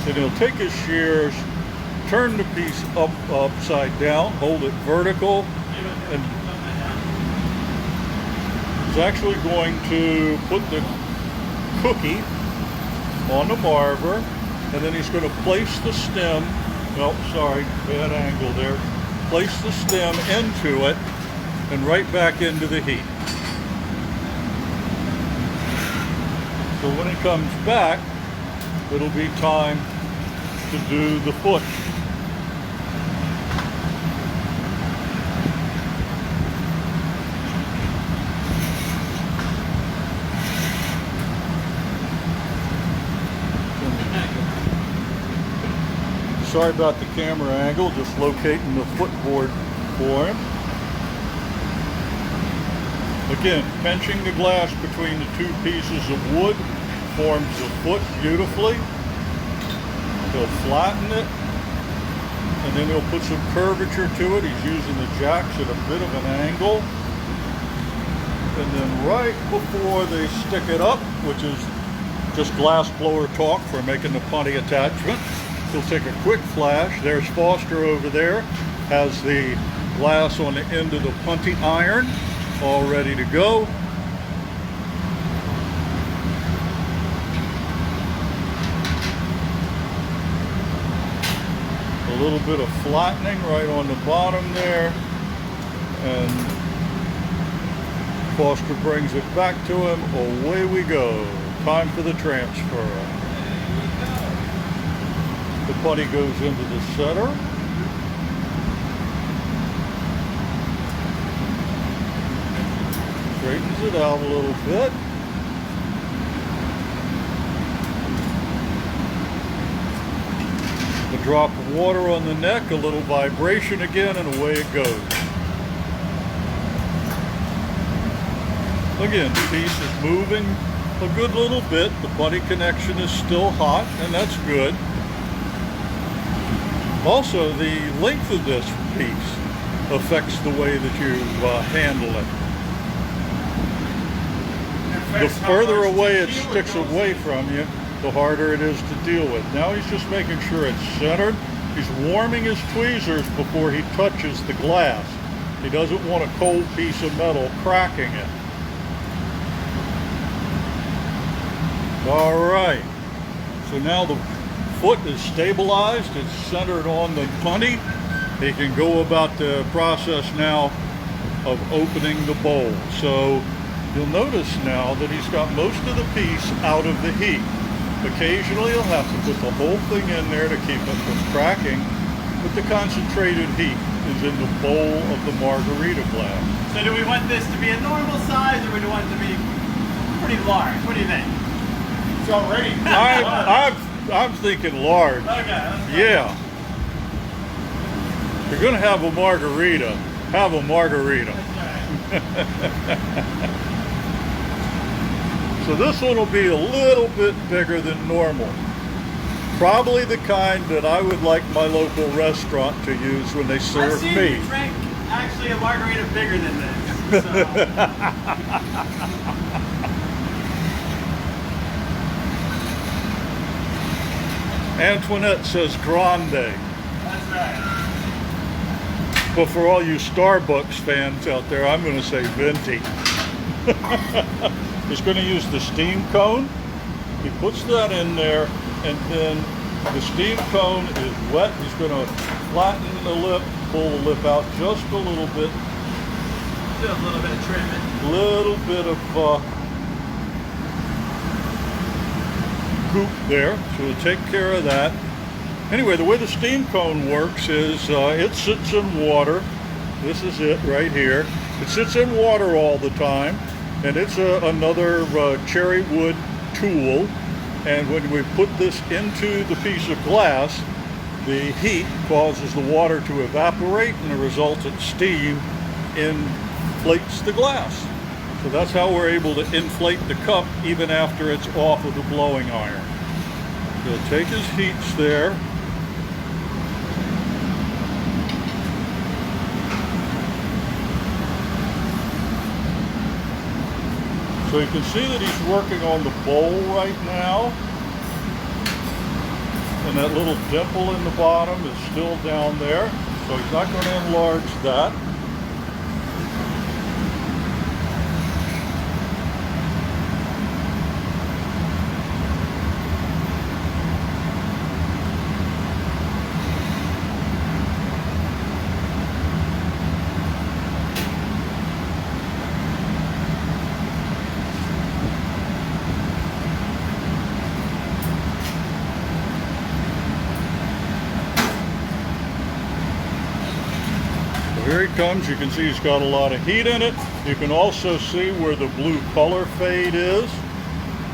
Then he'll take his shears, turn the piece upside down, hold it vertical, and he's actually going to put the cookie on the marver, and then he's going to place the stem, oh sorry, bad angle there, place the stem into it and right back into the heat. So when it comes back, it'll be time to do the foot. Sorry about the camera angle, just locating the footboard for him. Again, pinching the glass between the two pieces of wood forms the foot beautifully. He'll flatten it, and then he'll put some curvature to it. He's using the jacks at a bit of an angle. And then right before they stick it up, which is just glass blower talk for making the punty attachment, he'll take a quick flash. There's Foster over there, has the glass on the end of the punty iron, all ready to go. A little bit of flattening right on the bottom there, and Foster brings it back to him. Away we go. Time for the transfer. The putty goes into the center. Straightens it out a little bit. A drop of water on the neck, a little vibration again, and away it goes. Again, the piece is moving a good little bit. The putty connection is still hot, and that's good. Also, the length of this piece affects the way that you handle it. The further away it sticks away from you, the harder it is to deal with. Now he's just making sure it's centered. He's warming his tweezers before he touches the glass. He doesn't want a cold piece of metal cracking it. All right, so now the foot is stabilized. It's centered on the punty. he can go about the process now of opening the bowl. So you'll notice now that he's got most of the piece out of the heat. Occasionally he'll have to put the whole thing in there to keep it from cracking, but the concentrated heat is in the bowl of the margarita glass. So do we want this to be a normal size, or do we want it to be pretty large? What do you think? It's already. I'm thinking large. Okay. Yeah. If you're gonna have a margarita, have a margarita. So this one will be a little bit bigger than normal. Probably the kind that I would like my local restaurant to use when they serve I've seen me. you drink actually a margarita bigger than this. So. Antoinette says grande. That's right. But for all you Starbucks fans out there, I'm going to say venti. He's going to use the steam cone. He puts that in there, and then the steam cone is wet. He's going to flatten the lip, pull the lip out just a little bit. Do a little bit of trimming. Little bit of goop there, so we'll take care of that. Anyway, the way the steam cone works is it sits in water. This is it right here. It sits in water all the time, and it's another cherry wood tool. And when we put this into the piece of glass, the heat causes the water to evaporate, and the resultant steam inflates the glass. So that's how we're able to inflate the cup even after it's off of the blowing iron. He'll take his heats there. So you can see that he's working on the bowl right now. And that little dimple in the bottom is still down there. So he's not going to enlarge that. Here he comes. You can see he's got a lot of heat in it. You can also see where the blue color fade is.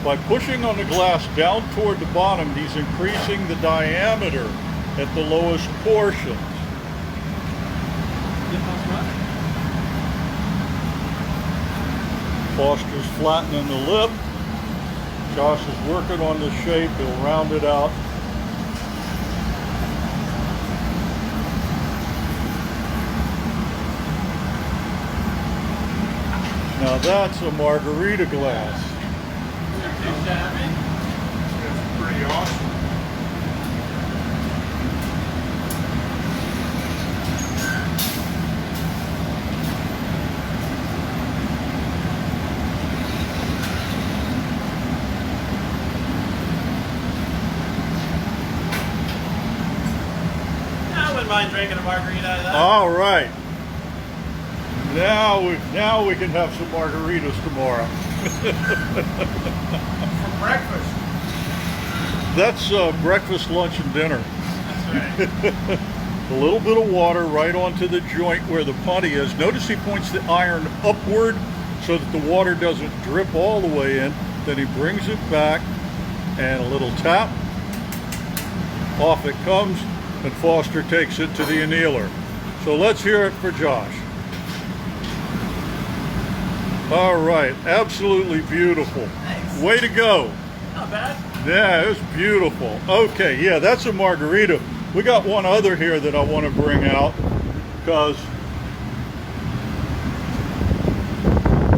By pushing on the glass down toward the bottom, he's increasing the diameter at the lowest portions. Foster's flattening the lip. Josh is working on the shape. He'll round it out. Now that's a margarita glass. That's pretty awesome. I wouldn't mind drinking a margarita out of that. All right. Now we can have some margaritas tomorrow. For breakfast. That's breakfast, lunch, and dinner. That's right. A little bit of water right onto the joint where the putty is. Notice he points the iron upward so that the water doesn't drip all the way in. Then he brings it back and a little tap. Off it comes, and Foster takes it to the annealer. So let's hear it for Josh. All right, absolutely beautiful. Nice. Way to go. Not bad. Yeah, it's beautiful. Okay, yeah, that's a margarita. We got one other here that I want to bring out because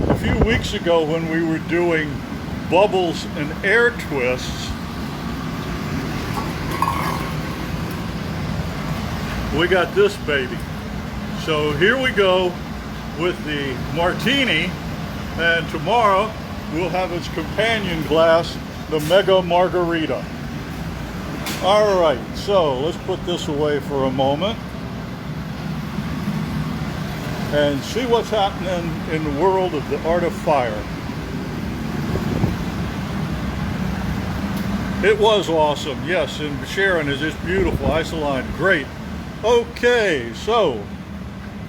a few weeks ago when we were doing bubbles and air twists, we got this baby. So here we go with the martini, and tomorrow we'll have its companion glass, the Mega Margarita. All right, so let's put this away for a moment. and see what's happening in the world of the art of fire. It was awesome, yes, and Sharon is just beautiful. Isoline, great. Okay, so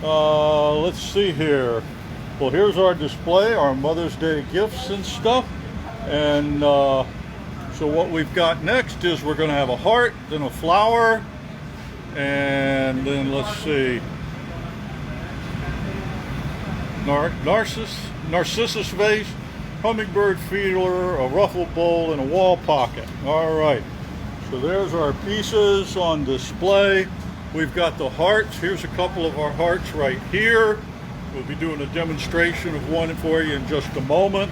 let's see here. Well, here's our display, our Mother's Day gifts and stuff. And so what we've got next is we're going to have a heart, then a flower, and then let's see, narcissus vase, hummingbird feeder, a ruffle bowl, and a wall pocket. All right, so there's our pieces on display. We've got the hearts. Here's a couple of our hearts right here. We'll be doing a demonstration of one for you in just a moment.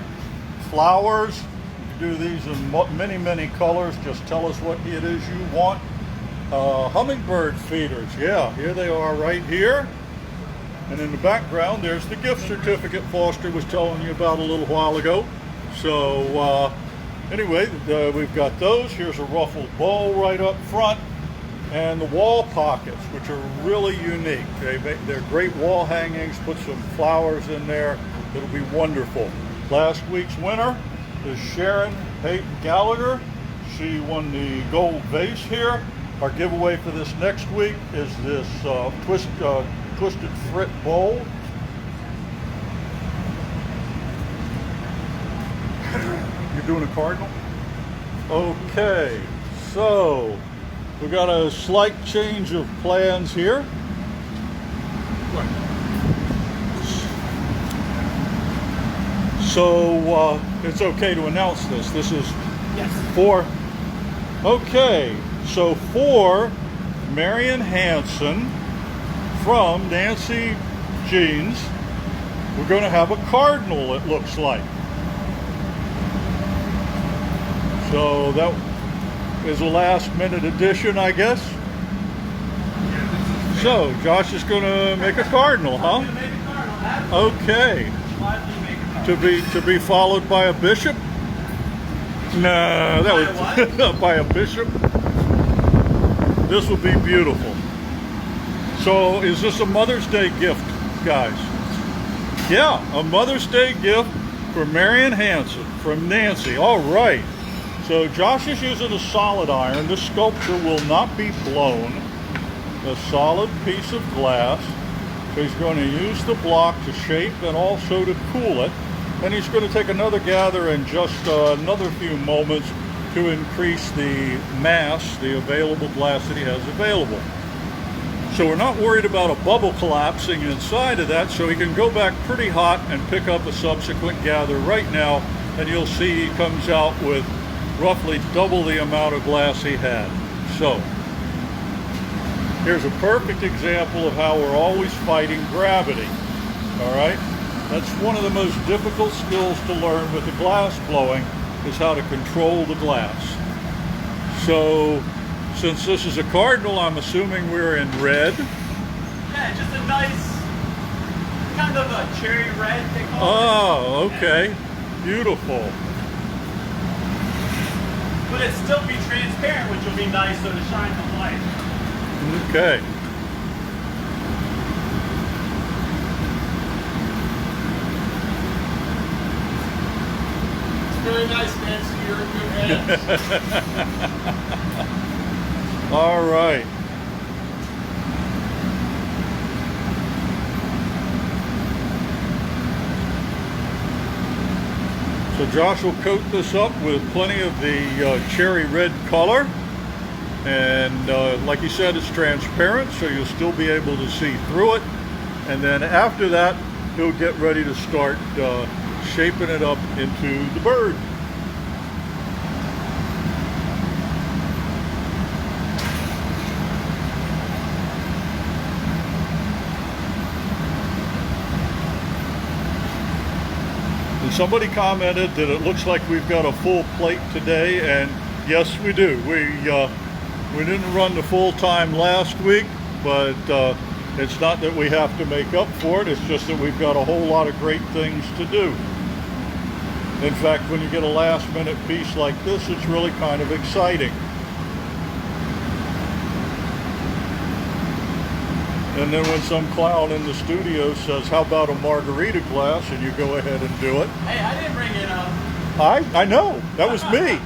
Flowers, you can do these in many, many colors. Just tell us what it is you want. Hummingbird feeders, yeah, here they are right here. And in the background, there's the gift certificate Foster was telling you about a little while ago. So anyway, we've got those. Here's a ruffled bowl right up front. And the wall pockets, which are really unique. They're great wall hangings. Put some flowers in there. It'll be wonderful. Last week's winner is Sharon Peyton Gallagher. She won the gold vase here. Our giveaway for this next week is this twisted frit bowl. You're doing a cardinal? Okay, so we got a slight change of plans here. So it's okay to announce this. This is for, okay, so for Marion Hanson from Nancy Jeans, we're going to have a cardinal, it looks like. So that is a last minute addition, I guess. So Josh is going to make a cardinal, huh? Okay. To be followed by a bishop? No, that was by a bishop. This will be beautiful. So is this a Mother's Day gift, guys? Yeah, a Mother's Day gift for Marion Hanson from Nancy. All right. So Josh is using a solid iron. This sculpture will not be blown. A solid piece of glass. So he's going to use the block to shape and also to cool it. And he's going to take another gather in just another few moments to increase the mass, the available glass that he has available. So we're not worried about a bubble collapsing inside of that, so he can go back pretty hot and pick up a subsequent gather right now, and you'll see he comes out with roughly double the amount of glass he had. So here's a perfect example of how we're always fighting gravity. All right, that's one of the most difficult skills to learn with the glass blowing, is how to control the glass. So since this is a cardinal, I'm assuming we're in red. Yeah, just a nice kind of a cherry red, they call it. Oh, okay. Beautiful. But it still be transparent, which will be nice so to shine the light. Okay. It's very nice, Nancy. You're in good hands. All right. So Josh will coat this up with plenty of the cherry red color. And like he said, it's transparent, so you'll still be able to see through it. And then after that, he'll get ready to start shaping it up into the bird. And somebody commented that it looks like we've got a full plate today, and yes, we do. We didn't run the full time last week, but it's not that we have to make up for it. It's just that we've got a whole lot of great things to do. In fact, when you get a last minute piece like this, it's really kind of exciting. And then when some clown in the studio says, how about a margarita glass? And you go ahead and do it. Hey, I didn't bring it up. I know, that was me.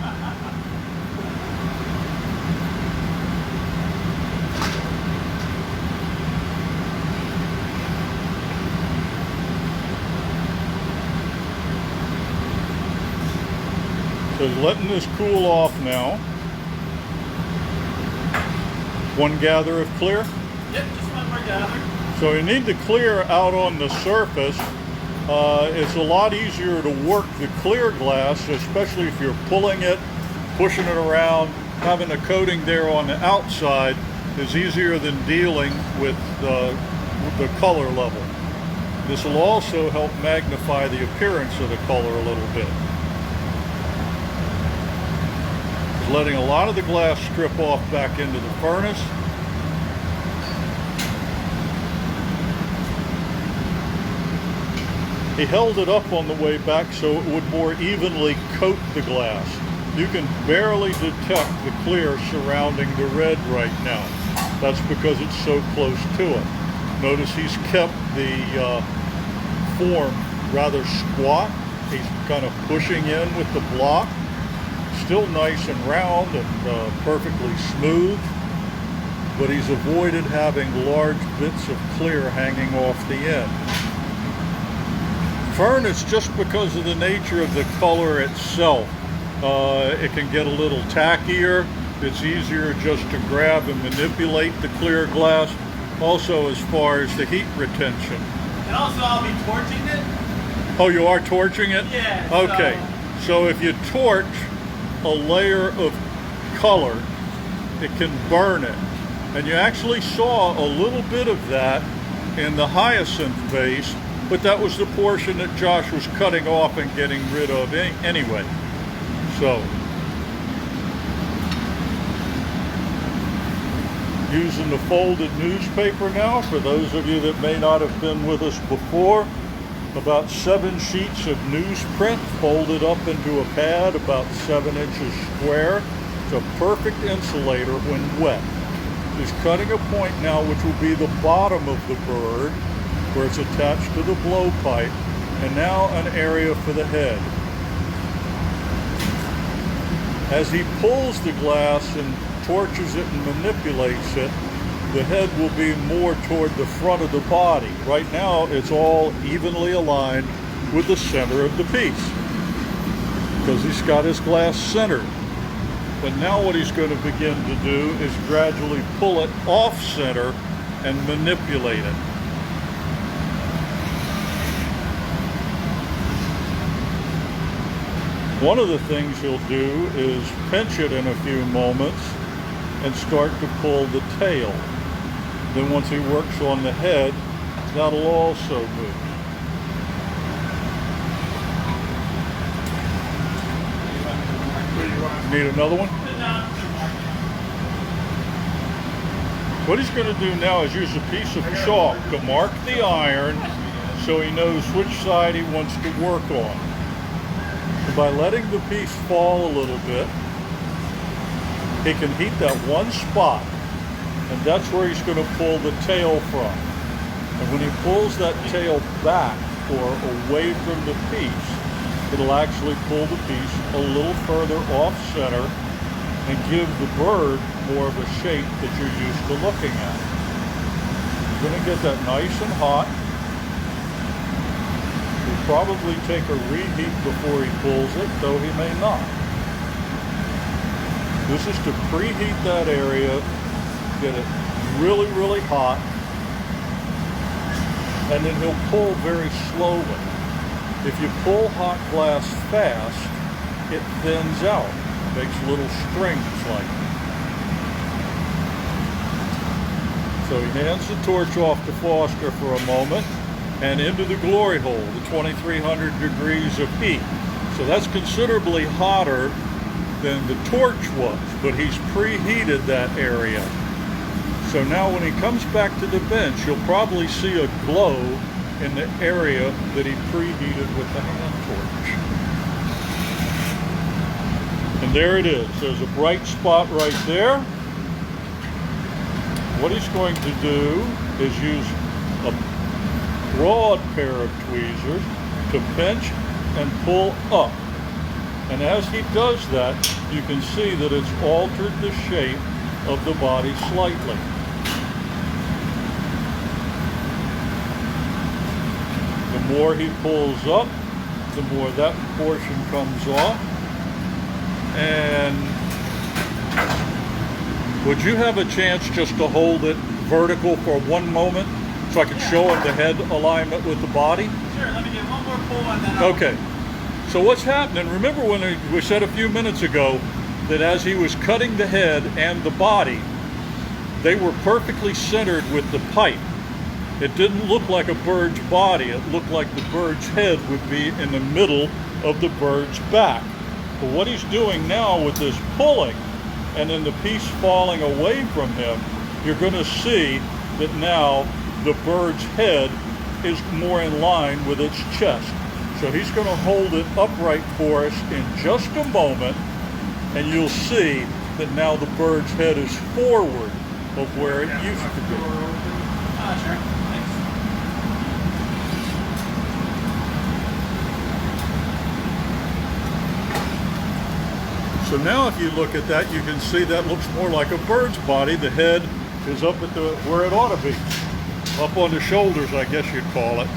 So letting this cool off now. One gather of clear. Yep, just one more gather. So you need the clear out on the surface. It's a lot easier to work the clear glass, especially if you're pulling it, pushing it around. Having a coating there on the outside is easier than dealing with the color level. This will also help magnify the appearance of the color a little bit. Letting a lot of the glass strip off back into the furnace. He held it up on the way back so it would more evenly coat the glass. You can barely detect the clear surrounding the red right now. That's because it's so close to it. Notice he's kept the form rather squat. He's kind of pushing in with the block. Still nice and round and perfectly smooth, but he's avoided having large bits of clear hanging off the end. Furnace, just because of the nature of the color itself, it can get a little tackier. It's easier just to grab and manipulate the clear glass. Also, as far as the heat retention. And also, I'll be torching it. Oh, you are torching it? Yeah. Okay. So if you torch a layer of color, it can burn it. And you actually saw a little bit of that in the hyacinth vase, but that was the portion that Josh was cutting off and getting rid of anyway. So, using the folded newspaper now, for those of you that may not have been with us before, about 7 sheets of newsprint folded up into a pad about 7 inches square. It's a perfect insulator when wet. He's cutting a point now which will be the bottom of the bird where it's attached to the blowpipe, and now an area for the head. As he pulls the glass and torches it and manipulates it, the head will be more toward the front of the body. Right now, it's all evenly aligned with the center of the piece because he's got his glass centered. But now what he's going to begin to do is gradually pull it off center and manipulate it. One of the things he'll do is pinch it in a few moments and start to pull the tail. Then once he works on the head, that'll also move. Need another one? What he's going to do now is use a piece of chalk to mark the iron so he knows which side he wants to work on. And by letting the piece fall a little bit, he can heat that one spot, and that's where he's going to pull the tail from. And when he pulls that tail back or away from the piece, it'll actually pull the piece a little further off center and give the bird more of a shape that you're used to looking at. You're going to get that nice and hot. He'll probably take a reheat before he pulls it, though he may not. This is to preheat that area, get it really, really hot, and then he'll pull very slowly. If you pull hot glass fast, it thins out, makes little strings like that. So he hands the torch off to Foster for a moment and into the glory hole, the 2300 degrees of heat. So that's considerably hotter than the torch was, but he's preheated that area. So now when he comes back to the bench, you'll probably see a glow in the area that he preheated with the hand torch. And there it is. There's a bright spot right there. What he's going to do is use a broad pair of tweezers to pinch and pull up. And as he does that, you can see that it's altered the shape of the body slightly. The more he pulls up, the more that portion comes off. And would you have a chance just to hold it vertical for one moment so I can show him the head alignment with the body? Sure, let me get one more pull and then Okay. So what's happening, remember when we said a few minutes ago that as he was cutting the head and the body, they were perfectly centered with the pipe. It didn't look like a bird's body. It looked like the bird's head would be in the middle of the bird's back. But what he's doing now with this pulling and then the piece falling away from him, you're going to see that now the bird's head is more in line with its chest. So he's going to hold it upright for us in just a moment, and you'll see that now the bird's head is forward of where it used to be. Sure. Thanks. So now if you look at that, you can see that looks more like a bird's body. The head is up at where it ought to be. Up on the shoulders, I guess you'd call it.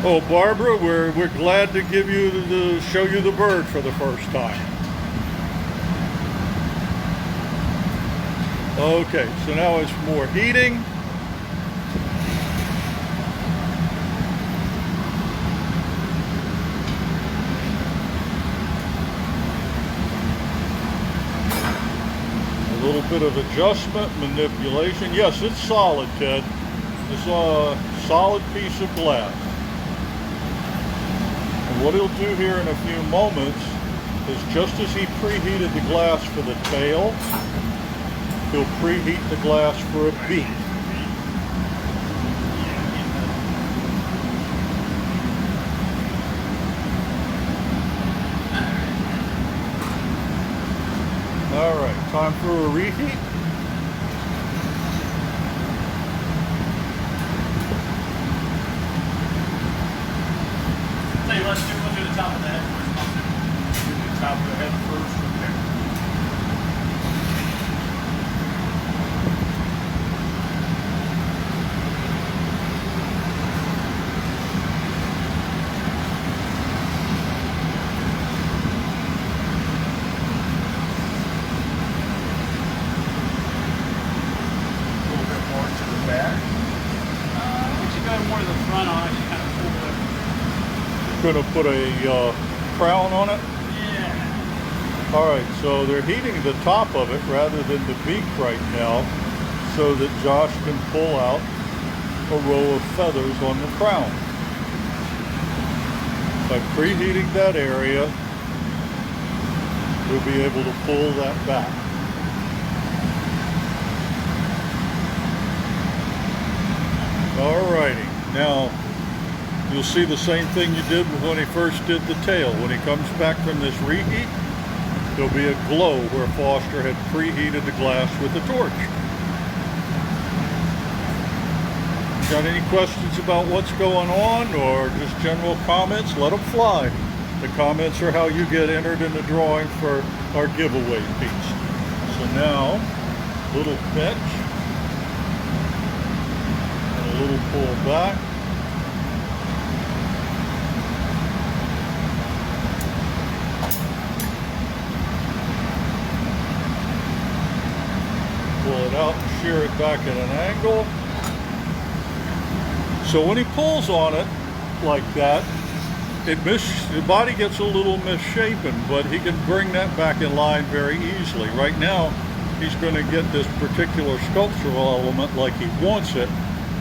Oh, Barbara, we're glad to give you show you the bird for the first time. Okay, so now it's more heating. A little bit of adjustment, manipulation. Yes, it's solid, Ted. It's a solid piece of glass. And what he'll do here in a few moments is just as he preheated the glass for the tail, he'll preheat the glass for a beak. All right, time for a reheat. Tell you what, we'll do the top of the head first. Do the top of the head first. Going to put a crown on it? Yeah. All right, so they're heating the top of it rather than the beak right now so that Josh can pull out a row of feathers on the crown. By preheating that area, we'll be able to pull that back. All righty, now you'll see the same thing you did when he first did the tail. When he comes back from this reheat, there'll be a glow where Foster had preheated the glass with the torch. Got any questions about what's going on or just general comments? Let them fly. The comments are how you get entered in the drawing for our giveaway piece. So now, little pinch and a little pull back. Pull it out and shear it back at an angle. So when he pulls on it like that, the body gets a little misshapen, but he can bring that back in line very easily. Right now, he's going to get this particular sculptural element like he wants it.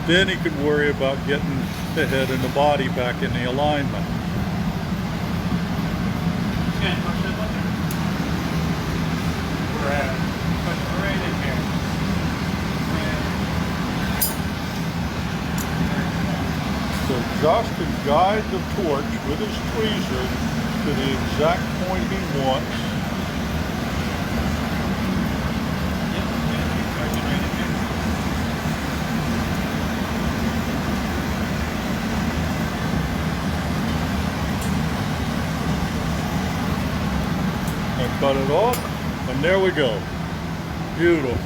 Then he can worry about getting the head and the body back in the alignment. Okay, push that button. Push it right in here. So Josh can guide the torch with his tweezers to the exact point he wants. And cut it off, and there we go. Beautiful.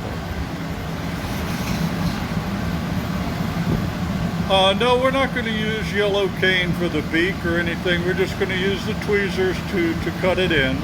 No, we're not going to use yellow cane for the beak or anything. We're just going to use the tweezers to cut it in.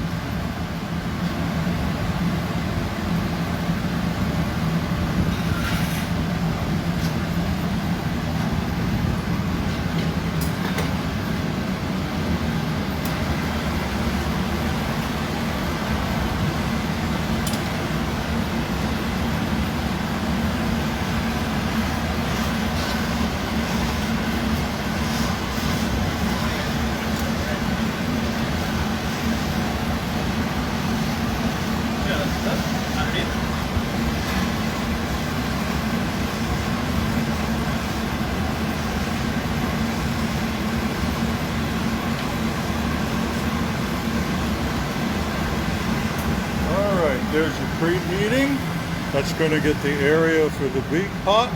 There's your preheating. That's going to get the area for the beak hot.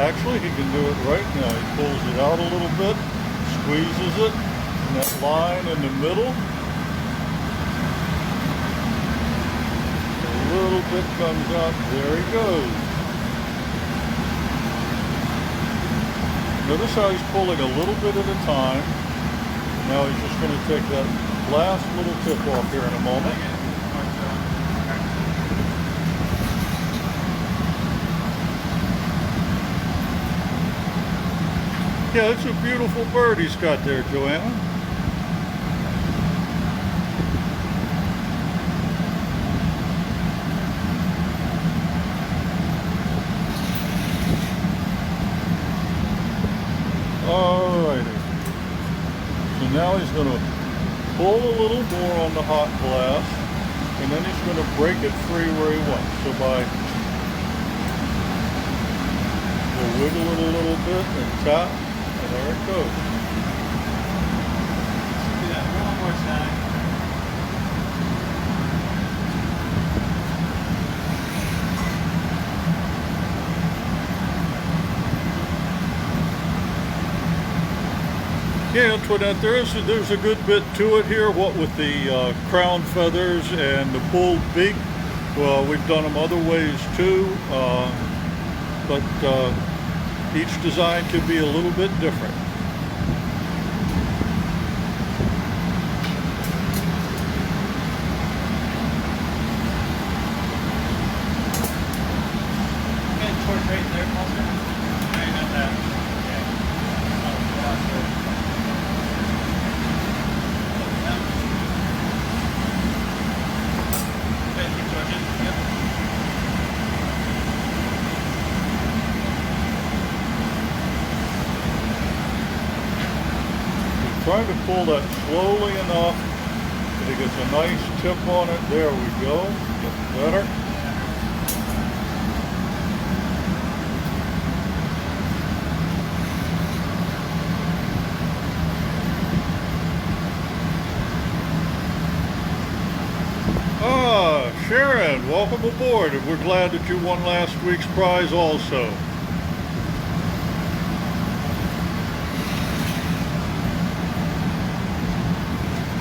Actually, he can do it right now. He pulls it out a little bit, squeezes it, and that line in the middle. A little bit comes out. There he goes. Notice how he's pulling a little bit at a time. Now he's just going to take that last little tip off here in a moment. Yeah, it's a beautiful bird he's got there, Joanna. Alrighty. So now he's going to pull a little more on the hot glass, and then he's going to break it free where he wants. So we'll wiggle it a little bit and tap. And there it goes. Do that one more time. Yeah, Antoinette, there's a good bit to it here. What with the crown feathers and the pulled beak. Well, we've done them other ways too, but each design could be a little bit different. And torch right there, Foster. I got that. Okay, keep torching. Yep. Trying to pull that slowly enough that it gets a nice tip on it. There we go. Gets better. Sharon, welcome aboard. And we're glad that you won last week's prize also.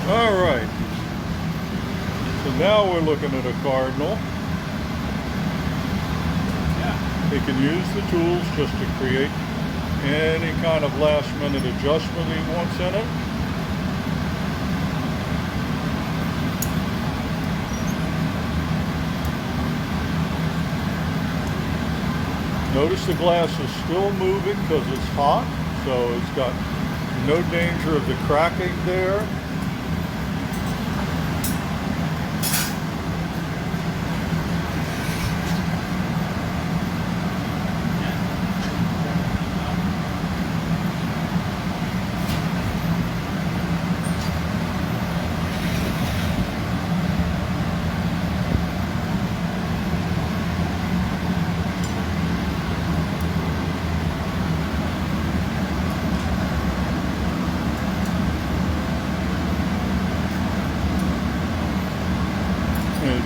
All right, so now we're looking at a cardinal. Yeah. He can use the tools just to create any kind of last minute adjustment he wants in it. Notice the glass is still moving because it's hot, so it's got no danger of the cracking there.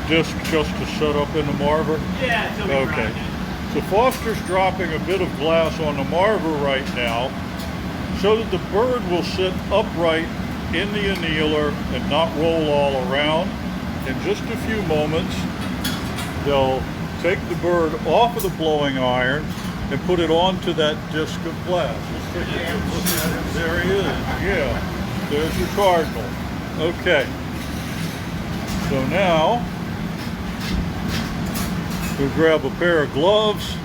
Disc just to set up in the marver? Yeah, until we okay. grind it. So Foster's dropping a bit of glass on the marver right now so that the bird will sit upright in the annealer and not roll all around. in just a few moments, they'll take the bird off of the blowing iron and put it onto that disc of glass. Let's take a look at it. There he is. Yeah, there's your cardinal. Okay. So now, we'll grab a pair of gloves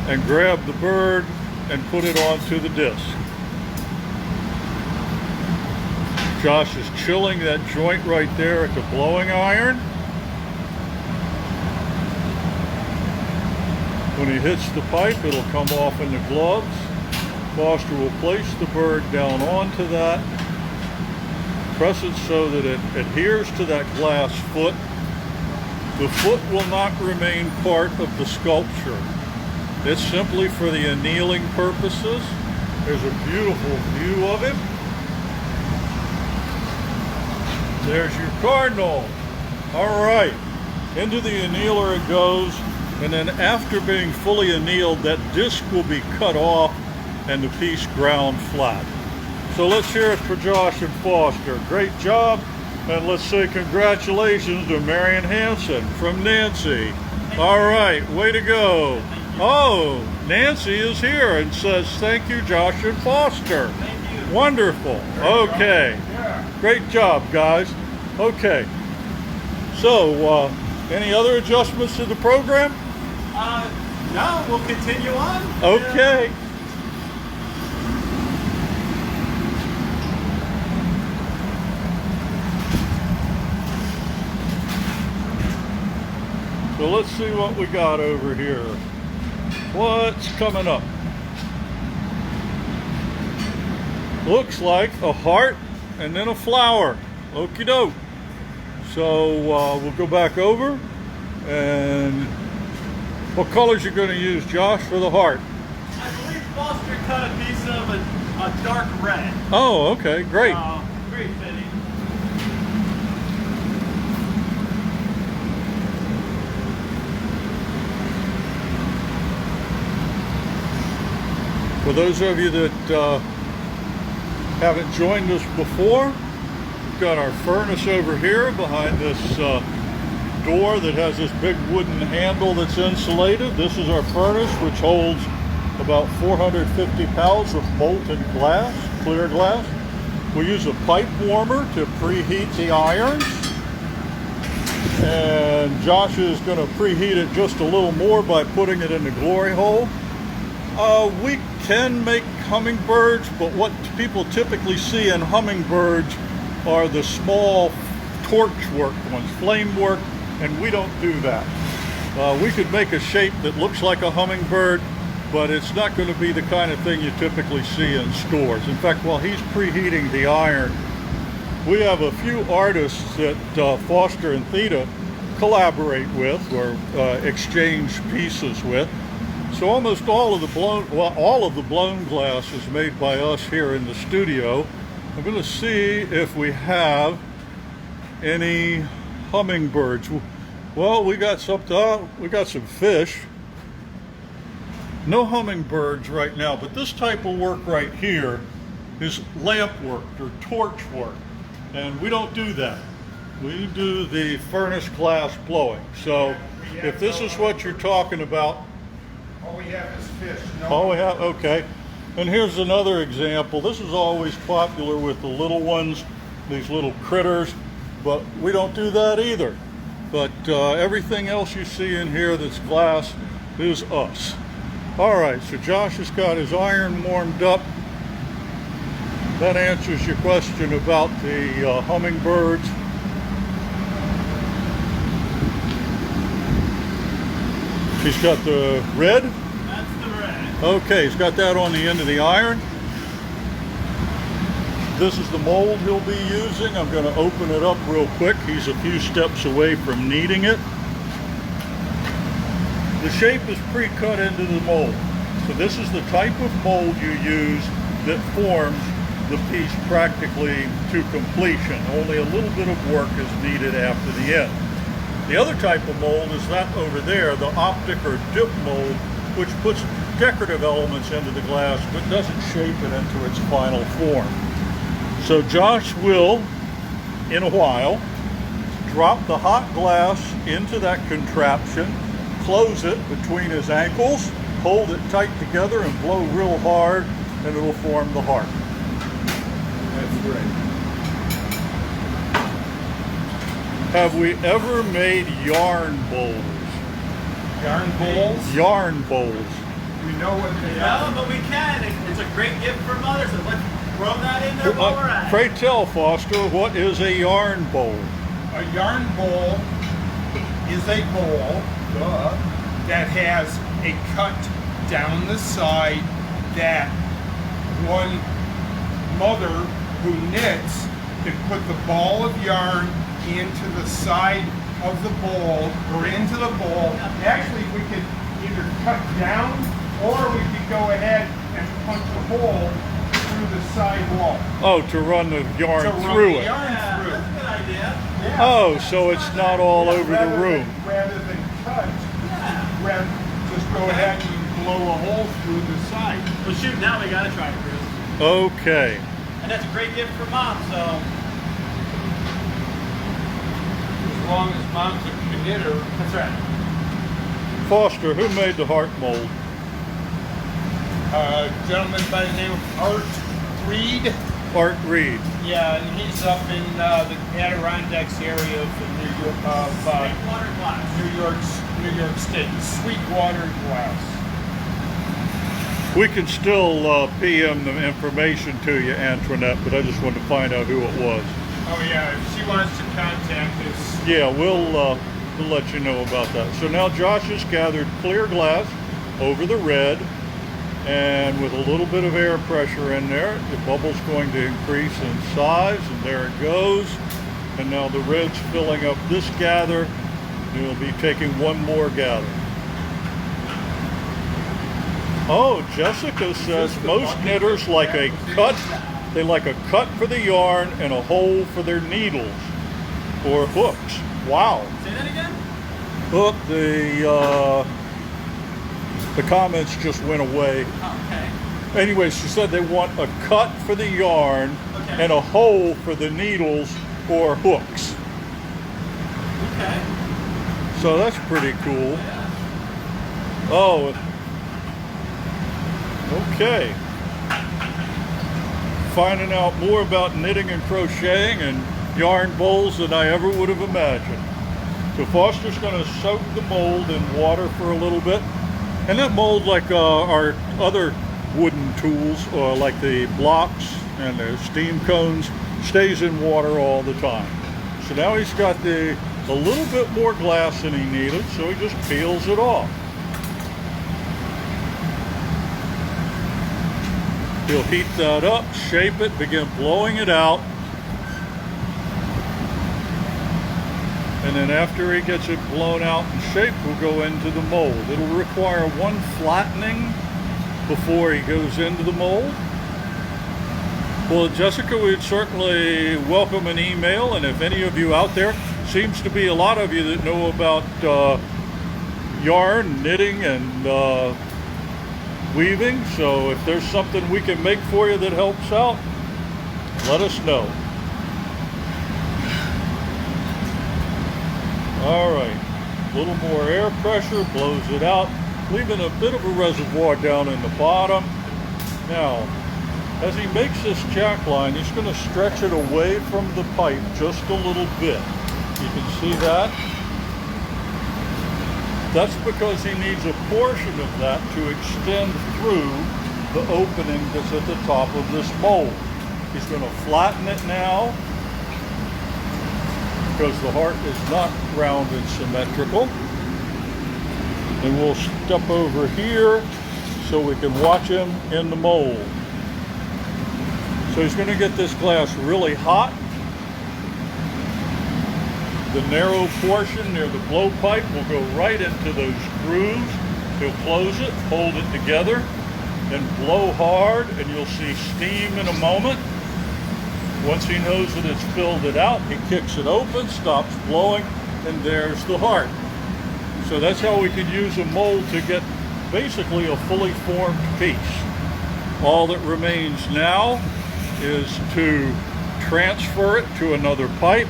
and grab the bird and put it onto the disc. Josh is chilling that joint right there at the blowing iron. When he hits the pipe, it'll come off in the gloves. Foster will place the bird down onto that, press it so that it adheres to that glass foot. The foot will not remain part of the sculpture. It's simply for the annealing purposes. There's a beautiful view of him. There's your cardinal. All right, into the annealer it goes, and then after being fully annealed, that disc will be cut off and the piece ground flat. So let's hear it for Josh and Foster. Great job, and let's say congratulations to Marion Hansen from Nancy. All right, way to go. Oh, Nancy is here and says thank you, Josh and Foster. Thank you. Wonderful. Okay. Great job, guys. Okay. So, any other adjustments to the program? No, we'll continue on. Okay. So let's see what we got over here. What's coming up? Looks like a heart and then a flower. Okie doke. So we'll go back over, and what colors you going to use, Josh, for the heart? I believe Foster cut a piece of a dark red. Oh, okay, great. Very fitting. For those of you that haven't joined us before, we've got our furnace over here behind this door that has this big wooden handle that's insulated. This is our furnace, which holds about 450 pounds of molten glass, clear glass. We use a pipe warmer to preheat the irons, and Josh is going to preheat it just a little more by putting it in the glory hole. We can make hummingbirds, but what people typically see in hummingbirds are the small torch work ones, flame work, and we don't do that. We could make a shape that looks like a hummingbird, but it's not going to be the kind of thing you typically see in stores. In fact, while he's preheating the iron, we have a few artists that Foster and Theta collaborate with or exchange pieces with. So almost all of the blown glass is made by us here in the studio. I'm going to see if we have any hummingbirds. Well, we got some fish. No hummingbirds right now, but this type of work right here is lamp work or torch work, and we don't do that. We do the furnace glass blowing. So if this is what you're talking about, All we have is fish. No. all we have, okay. And here's another example. This is always popular with the little ones, these little critters, but we don't do that either. But everything else you see in here that's glass is us. All right, so Josh has got his iron warmed up. That answers your question about the hummingbirds. He's got the red. That's the red. Okay, he's got that on the end of the iron. This is the mold he'll be using. I'm going to open it up real quick. He's a few steps away from kneading it. The shape is pre-cut into the mold. So this is the type of mold you use that forms the piece practically to completion. Only a little bit of work is needed after the end. The other type of mold is that over there, the optic or dip mold, which puts decorative elements into the glass but doesn't shape it into its final form. So Josh will, in a while, drop the hot glass into that contraption, close it between his ankles, hold it tight together and blow real hard, and it'll form the heart. That's great. Have we ever made yarn bowls? Yarn bowls? Yarn bowls. We know what they No, are. but we can. It's a great gift for mothers. So let's throw that in there while we're at it. Pray tell, Foster, what is a yarn bowl? A yarn bowl is a bowl that has a cut down the side that one mother who knits can put the ball of yarn into the side of the bowl or into the bowl. Actually, we could either cut down or we could go ahead and punch a hole through the side wall. Oh, to run the yarn To run through the it. yarn Yeah, through. that's a good idea. Yeah. Oh, so it's not all over the room. Rather than cut, just go ahead and blow a hole through the side. Well, shoot, now we gotta try it, Bruce. Okay. And that's a great gift for mom, so. As long as mom's a knitter. That's right. Foster, who made the heart mold? A gentleman by the name of Art Reed. Art Reed. Yeah, and he's up in the Adirondacks area of Water glass. New York State. Sweetwater glass. We can still PM the information to you, Antoinette, but I just wanted to find out who it was. Oh yeah, if she wants to contact us. Yeah, we'll let you know about that. So now Josh has gathered clear glass over the red, and with a little bit of air pressure in there, the bubble's going to increase in size, and there it goes. And now the red's filling up this gather, and we'll be taking one more gather. Oh, Jessica says most knitters like a cut. They like a cut for the yarn and a hole for their needles or hooks. Wow. Say that again? Look, the comments just went away. Oh, okay. Anyway, she said they want a cut for the yarn Okay. and a hole for the needles or hooks. Okay. So that's pretty cool. Yeah. Oh, okay. Finding out more about knitting and crocheting and yarn bowls than I ever would have imagined. So Foster's going to soak the mold in water for a little bit. And that mold, like our other wooden tools, like the blocks and the steam cones, stays in water all the time. So now he's got a little bit more glass than he needed, so he just peels it off. He'll heat that up, shape it, begin blowing it out. And then after he gets it blown out and shaped, we'll go into the mold. It'll require one flattening before he goes into the mold. Well, Jessica, we'd certainly welcome an email, and if any of you out there, seems to be a lot of you that know about yarn, knitting, and weaving, so if there's something we can make for you that helps out, let us know. All right, a little more air pressure, blows it out, leaving a bit of a reservoir down in the bottom. Now, as he makes this jack line, he's going to stretch it away from the pipe just a little bit. You can see that. That's because he needs a portion of that to extend through the opening that's at the top of this mold. He's going to flatten it now because the heart is not round and symmetrical. And we'll step over here so we can watch him in the mold. So he's going to get this glass really hot. The narrow portion near the blowpipe will go right into those grooves. He'll close it, hold it together, then blow hard, and you'll see steam in a moment. Once he knows that it's filled it out, he kicks it open, stops blowing, and there's the heart. So that's how we could use a mold to get basically a fully formed piece. All that remains now is to transfer it to another pipe,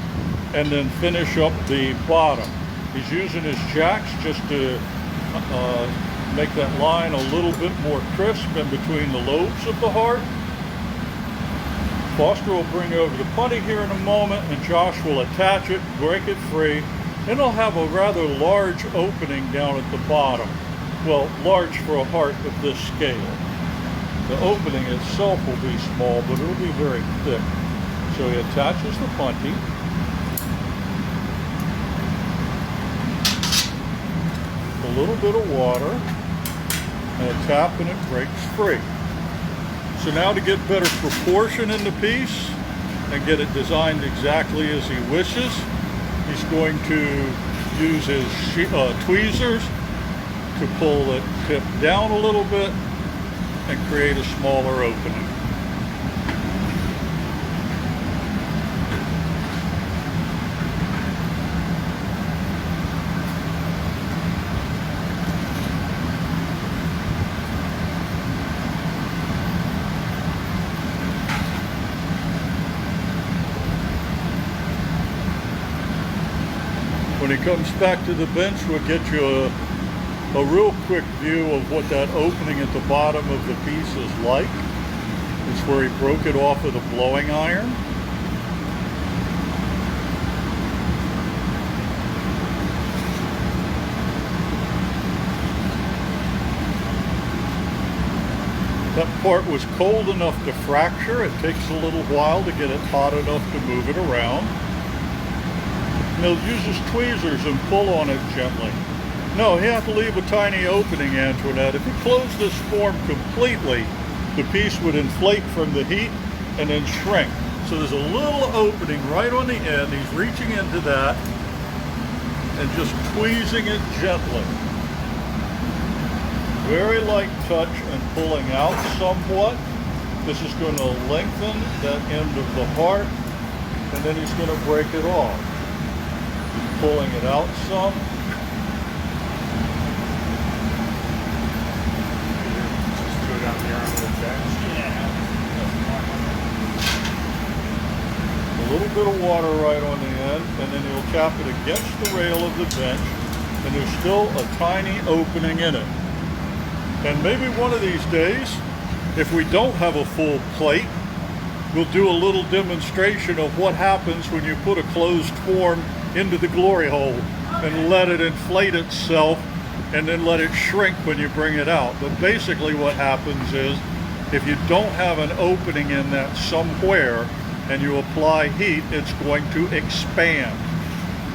and then finish up the bottom. He's using his jacks just to make that line a little bit more crisp in between the lobes of the heart. Foster will bring over the putty here in a moment, and Josh will attach it, break it free, and it'll have a rather large opening down at the bottom. Well, large for a heart of this scale. The opening itself will be small, but it'll be very thick. So he attaches the putty. A little bit of water, and a tap, and it breaks free. So now to get better proportion in the piece and get it designed exactly as he wishes, he's going to use his tweezers to pull the tip down a little bit and create a smaller opening. When he comes back to the bench, we'll get you a real quick view of what that opening at the bottom of the piece is like. It's where he broke it off with a blowing iron. That part was cold enough to fracture. It takes a little while to get it hot enough to move it around. And he'll use his tweezers and pull on it gently. No, he has to leave a tiny opening, Antoinette. If he closed this form completely, the piece would inflate from the heat and then shrink. So there's a little opening right on the end. He's reaching into that and just tweezing it gently. Very light touch and pulling out somewhat. This is going to lengthen that end of the heart, and then he's going to break it off. He's pulling it out some. A little bit of water right on the end, and then he'll tap it against the rail of the bench, and there's still a tiny opening in it. And maybe one of these days, if we don't have a full plate, we'll do a little demonstration of what happens when you put a closed form into the glory hole and let it inflate itself and then let it shrink when you bring it out. But basically what happens is, if you don't have an opening in that somewhere and you apply heat, it's going to expand.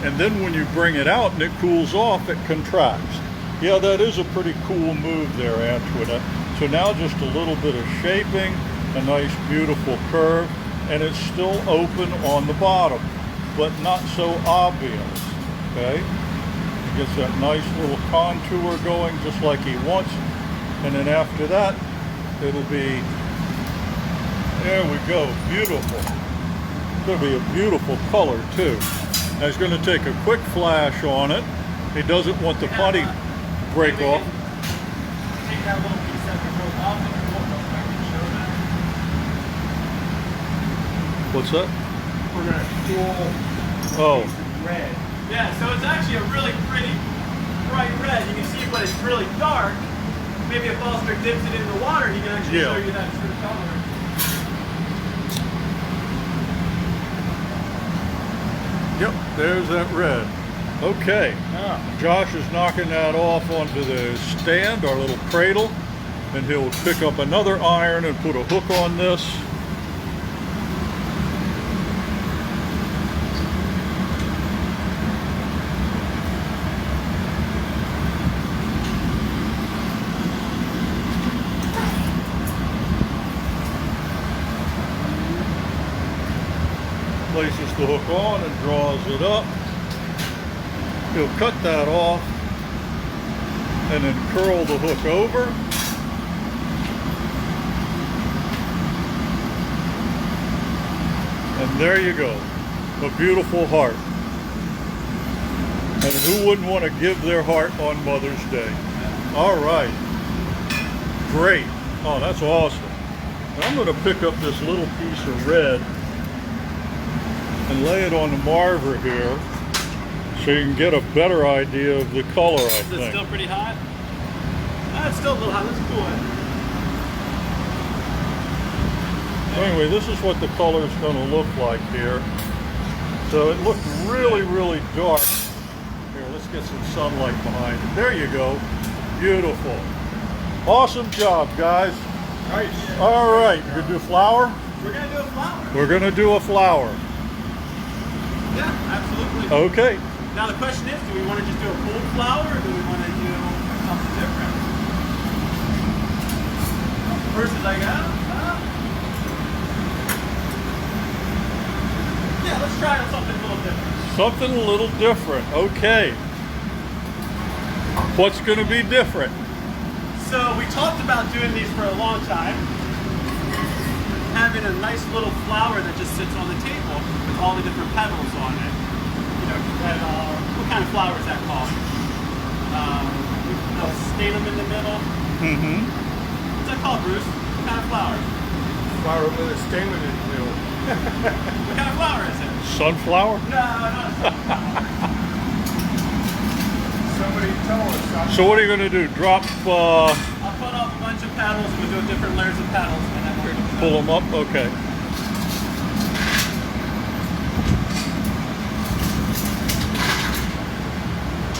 And then when you bring it out and it cools off, it contracts. Yeah, that is a pretty cool move there, Antoinette. So now just a little bit of shaping, a nice beautiful curve, and it's still open on the bottom, but not so obvious, okay? He gets that nice little contour going just like he wants, and then after that, it'll be, there we go, beautiful. It's gonna be a beautiful color too. Now he's gonna take a quick flash on it. He doesn't want the putty break off. Take that little piece that we broke off and pull it up. I can show that. What's that? We're going to Oh. cool red. Yeah, so it's actually a really pretty bright red. You can see, but it's really dark. Maybe if Foster dips it in the water, he can actually show you that true color. Yep, there's that red. Okay, Josh is knocking that off onto the stand, our little cradle, and he'll pick up another iron and put a hook on this. Places the hook on and draws it up. He'll cut that off and then curl the hook over. And there you go, a beautiful heart. And who wouldn't want to give their heart on Mother's Day? All right, great. Oh, that's awesome. And I'm going to pick up this little piece of red and lay it on the marver here so you can get a better idea of the color, I Is it think. still pretty hot? It's still a little hot. Let's cool it. Anyway, this is what the color is going to look like here. So it looked really, really dark. Here, let's get some sunlight behind it. There you go. Beautiful. Awesome job, guys. Nice. All right, you're going to do flour? We're going to do a flower. We're going to do a flour. Yeah, absolutely. Okay. Now the question is, do we want to just do a cold flower or do we want to do something different? First is like, yeah, let's try on something a little different. Something a little different. Okay. What's going to be different? So we talked about doing these for a long time. Having a nice little flower that just sits on the table with all the different petals on it. You know, that, what kind of flower is that called? The stamen in the middle. Mm-hmm. What's that called, Bruce? What kind of flower? Flower with a stamen in the middle. What kind of flower is it? Sunflower? No, not a sunflower. Somebody tell us. So what are you going to do? Drop, I'll cut off a bunch of petals. We'll do different layers of petals, and then we're gonna pull them up? Okay.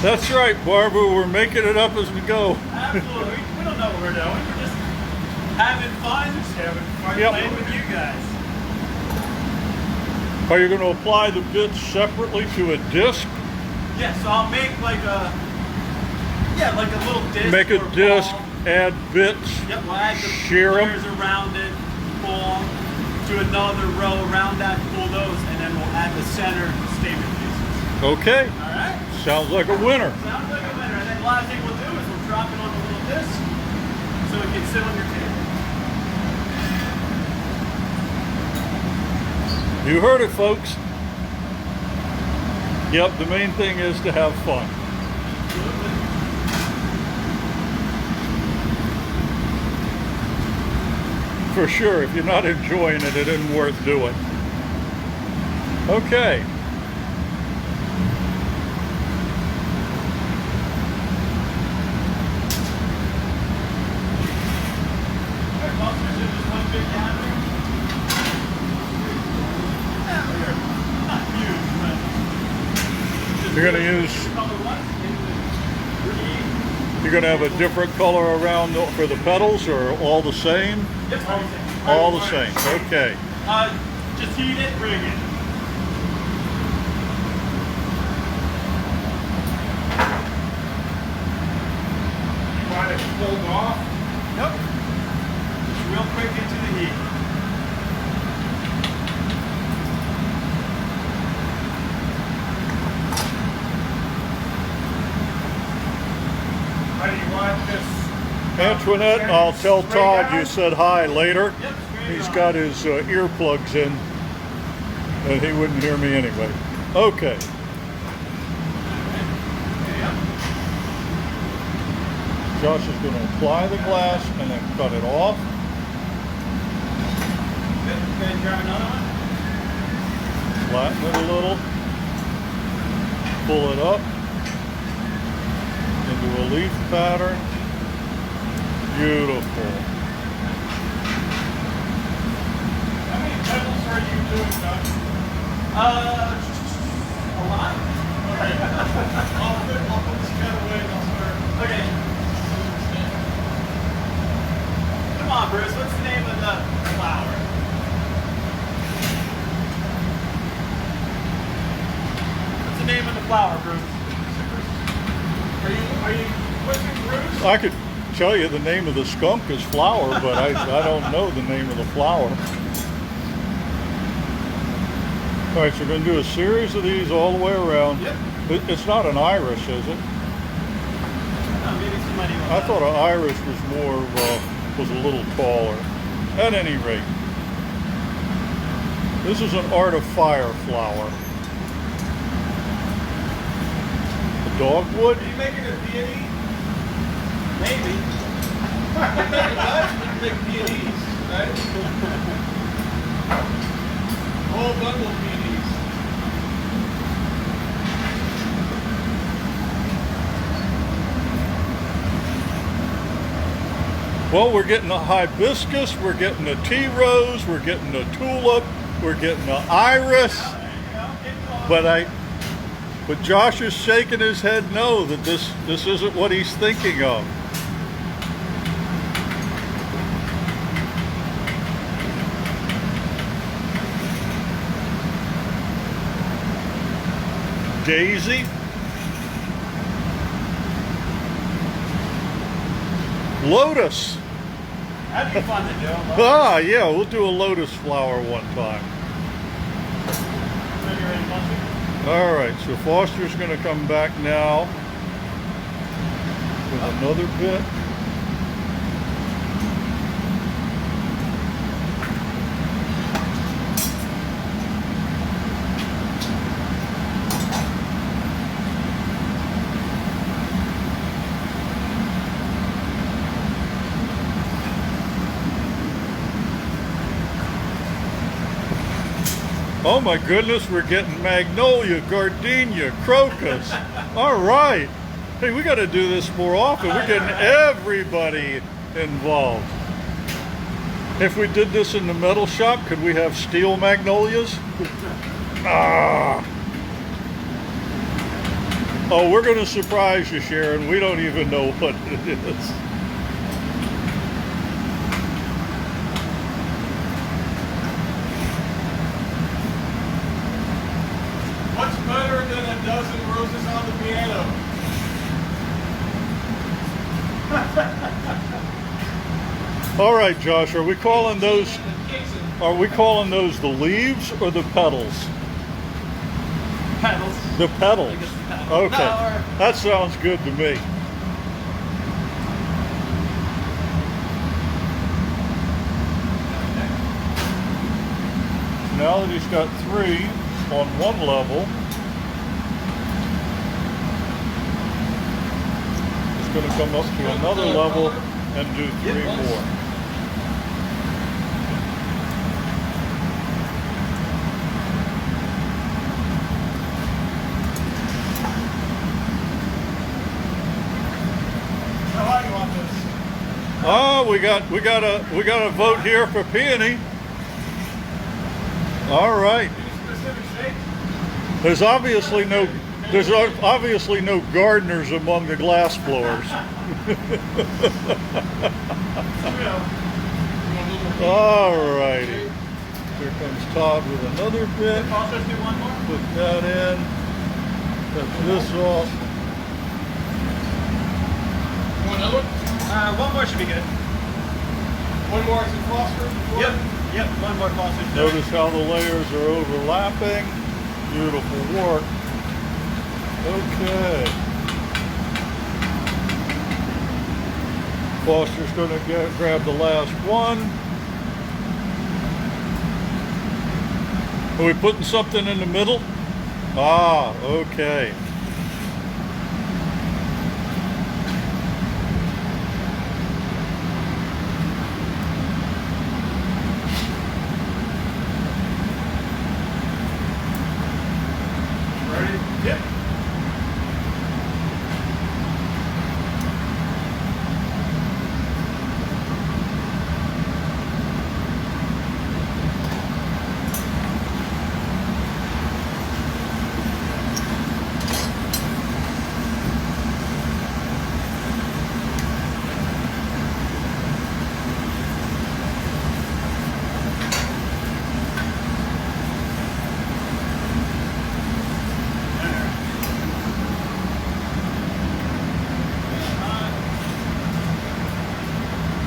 That's right, Barbara. We're making it up as we go. Absolutely. We don't know what we're doing. We're just having fun. Just having fun. Yep. Playing with you guys. Are you going to apply the bits separately to a disc? Yeah, so I'll make like a like a little disc. Make a or disc, ball. add bits, Yep, we'll add the shear 'em. layers around it, pull to another row around that, pull those, and then we'll add the center stamen pieces. Okay. All right? Sounds like a winner. Sounds like a winner. And then the last thing we'll do is we'll drop it on a little disc so it can sit on your table. You heard it, folks. Yep, the main thing is to have fun. For sure, if you're not enjoying it, it isn't worth doing. Okay. You're going to use, you're going to have a different color around for the petals, or all the same? Yep, all the same. All the same, okay. Just heat it, bring it. You want it pulled off? Nope. Just real quick into the heat. How do you want this? Antoinette, I'll tell Straight Todd you out? said hi later. Yep, straight He's on. got his earplugs in, and he wouldn't hear me anyway. Okay. Yep. Josh is going to apply the glass and then cut it off. Good. Go ahead and grab another one. Flatten it a little. Pull it up into a leaf pattern. Beautiful. How many petals are you doing, Doug? A lot. Okay. I'll put this cat away and I'll start. Okay. Come on, Bruce. What's the name of the flower? What's the name of the flower, Bruce? Are you quizzing Bruce? I could tell you the name of the skunk is flower, but I don't know the name of the flower. All right, so we're going to do a series of these all the way around. Yep. It's not an iris, is it? Oh, maybe somebody will. I thought an iris was more, was a little taller. At any rate, this is an art of fire flower. The dogwood? Are you making a deity? Maybe. Big peonies, right? Whole bundle of peonies. Well, we're getting a hibiscus, we're getting a tea rose, we're getting a tulip, we're getting an iris. But Josh is shaking his head no, that this isn't what he's thinking of. Daisy. Lotus. That'd be fun to do. Ah, yeah, we'll do a lotus flower one time. All right, so Foster's going to come back now with another bit. Oh my goodness, we're getting magnolia, gardenia, crocus. All right. Hey, we got to do this more often. We're getting everybody involved. If we did this in the metal shop, could we have steel magnolias? Ah. Oh, we're going to surprise you, Sharon. We don't even know what it is. What's better than a dozen roses on the piano? All right, Josh, are we calling those the leaves or the petals? Petals. The petals. I guess the petals. Okay. No, That sounds good to me. Now that he's got 3 on one level, he's going to come up to another level and do 3 more. How do you want this? Oh, we got a vote here for peony. All right. Any specific shape? There's obviously no gardeners among the glass blowers. All righty. Here comes Todd with another bit. I'll just do one more. Put that in. Cut this off. Want another one? One more should be good. One more as a phosphor? Yep, one more phosphor. Notice how the layers are overlapping. Beautiful work. Okay. Foster's going to grab the last one. Are we putting something in the middle? Ah, okay. Ready? Yep.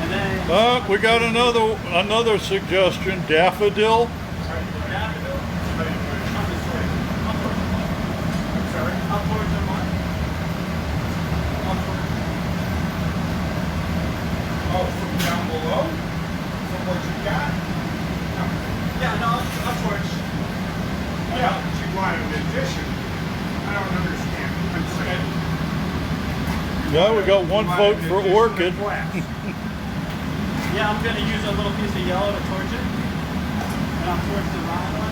And then We got another suggestion, daffodil. daffodil. I'm sorry. Up towards the mark. Up towards. Oh, from down below? From what you got? Yeah, no, up towards. Yeah, but you want an addition. I don't understand. I'm saying. Yeah, we got one You want vote an for addition orchid. of glass. Yeah, I'm gonna use a little piece of yellow to torch it. And I'll torch the round one.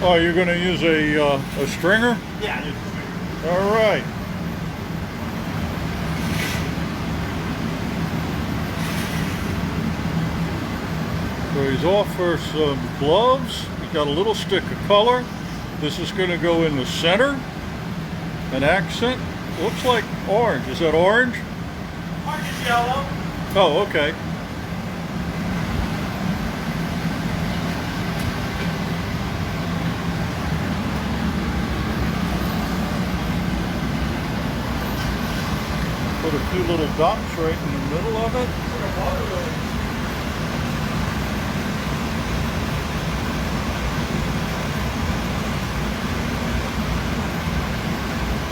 Oh, you're going to use a stringer? Yeah. All right. So he's off for some gloves. He's got a little stick of color. This is going to go in the center. An accent. Looks like orange. Is that orange? Orange is yellow. Oh, okay. Put a few little dots right in the middle of it.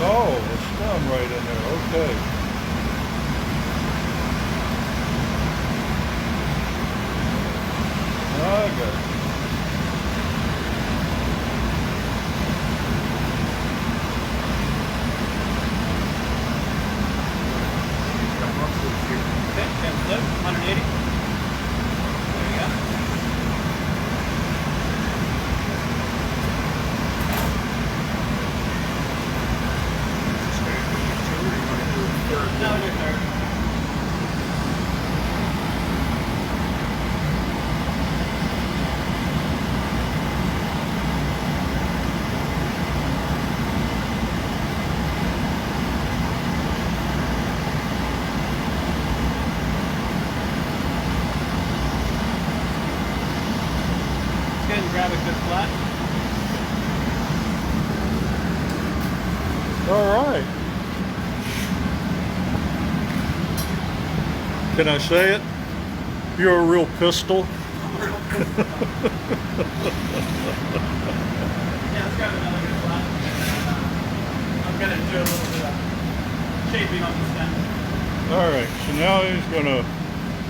Oh, a stem right in there. Okay. I got it. Okay, and flip, 180. There you go. No, you're third. Let's go ahead and grab a good flat. All right. Can I say it? You're a real pistol. Yeah, let's grab another good flat. I'm gonna do a little bit of shaping on the stem. All right, so now he's gonna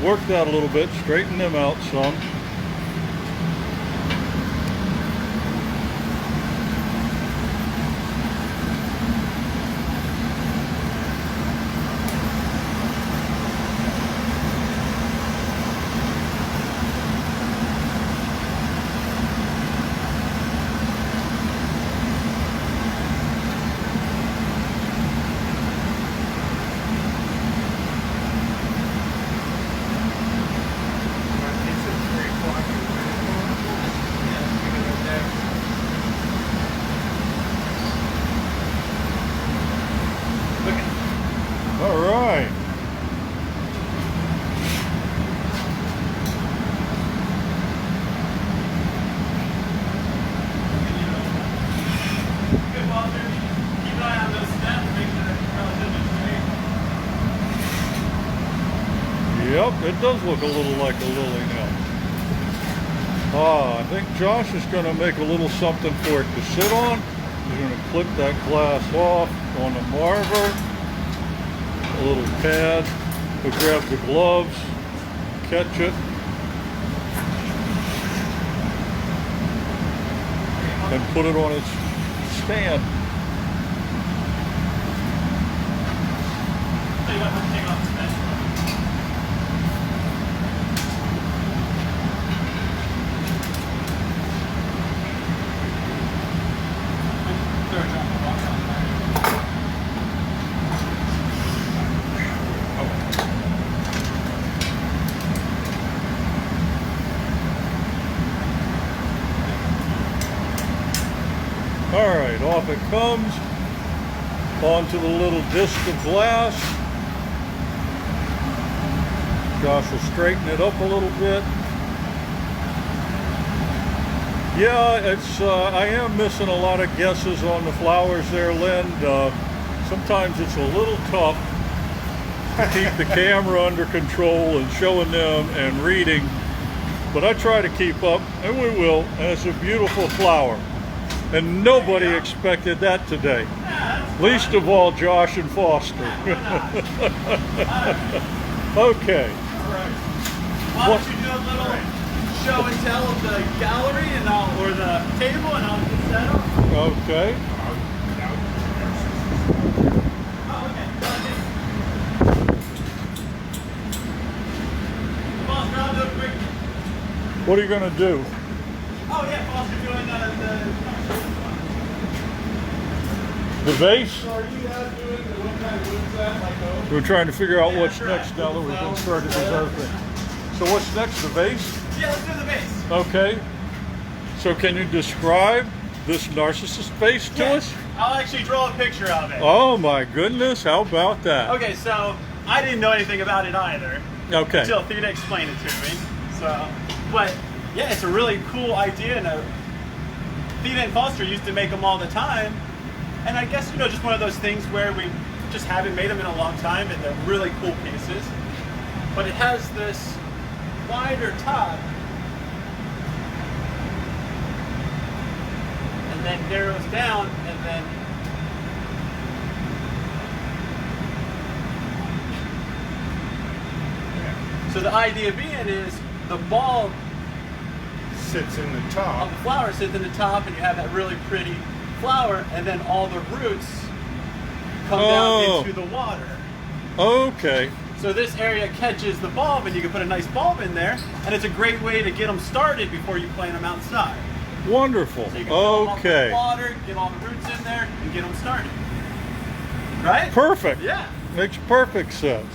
work that a little bit, straighten them out some. All right. Good, Walter. Keep an eye on those stems, make sure they're relatively straight. Yep, it does look a little like a lily now. I think Josh is going to make a little something for it to sit on. He's going to clip that glass off on the marver. A little pad. We'll grab the gloves, catch it, and put it on its stand. Tell you what, let's take off the stand. Throw a drop of water on there. All right, off it comes, onto the little disc of glass. Josh will straighten it up a little bit. Yeah, it's I am missing a lot of guesses on the flowers there, Lynn. Sometimes it's a little tough to keep the camera under control and showing them and reading, but I try to keep up, and we will, and it's a beautiful flower. And nobody expected that today. Least of all Josh and Foster. Okay. Alright. Why don't you do a little show and tell of the gallery and or the table, and I'll get set up. Okay. Oh, okay. Come on, Rob, do it quick. What are you going to do? Oh yeah, Foster doing The vase? So are you guys doing what kind of wood is that? Like oak? We're trying to figure out Yeah, what's that's right. next now that we've been started with other things. So what's next? The vase? Yeah, let's do the base. Okay. So can you describe this narcissus vase to us? I'll actually draw a picture of it. Oh my goodness, how about that? Okay, so I didn't know anything about it either. Okay. Until Theda explained it to me. So, but yeah, it's a really cool idea. And Theda and Foster used to make them all the time. And I guess, just one of those things where we just haven't made them in a long time, and they're really cool pieces. But it has this wider top and then narrows down, and then so the idea being is the ball Sits in the of top. the flower sits in the top, and you have that really pretty flower, and then all the roots come down into the water. Okay. So this area catches the bulb, and you can put a nice bulb in there, and it's a great way to get them started before you plant them outside. Wonderful. So you can fill them up with Okay. water, get all the roots in there, and get them started. Right? Perfect. Yeah. Makes perfect sense.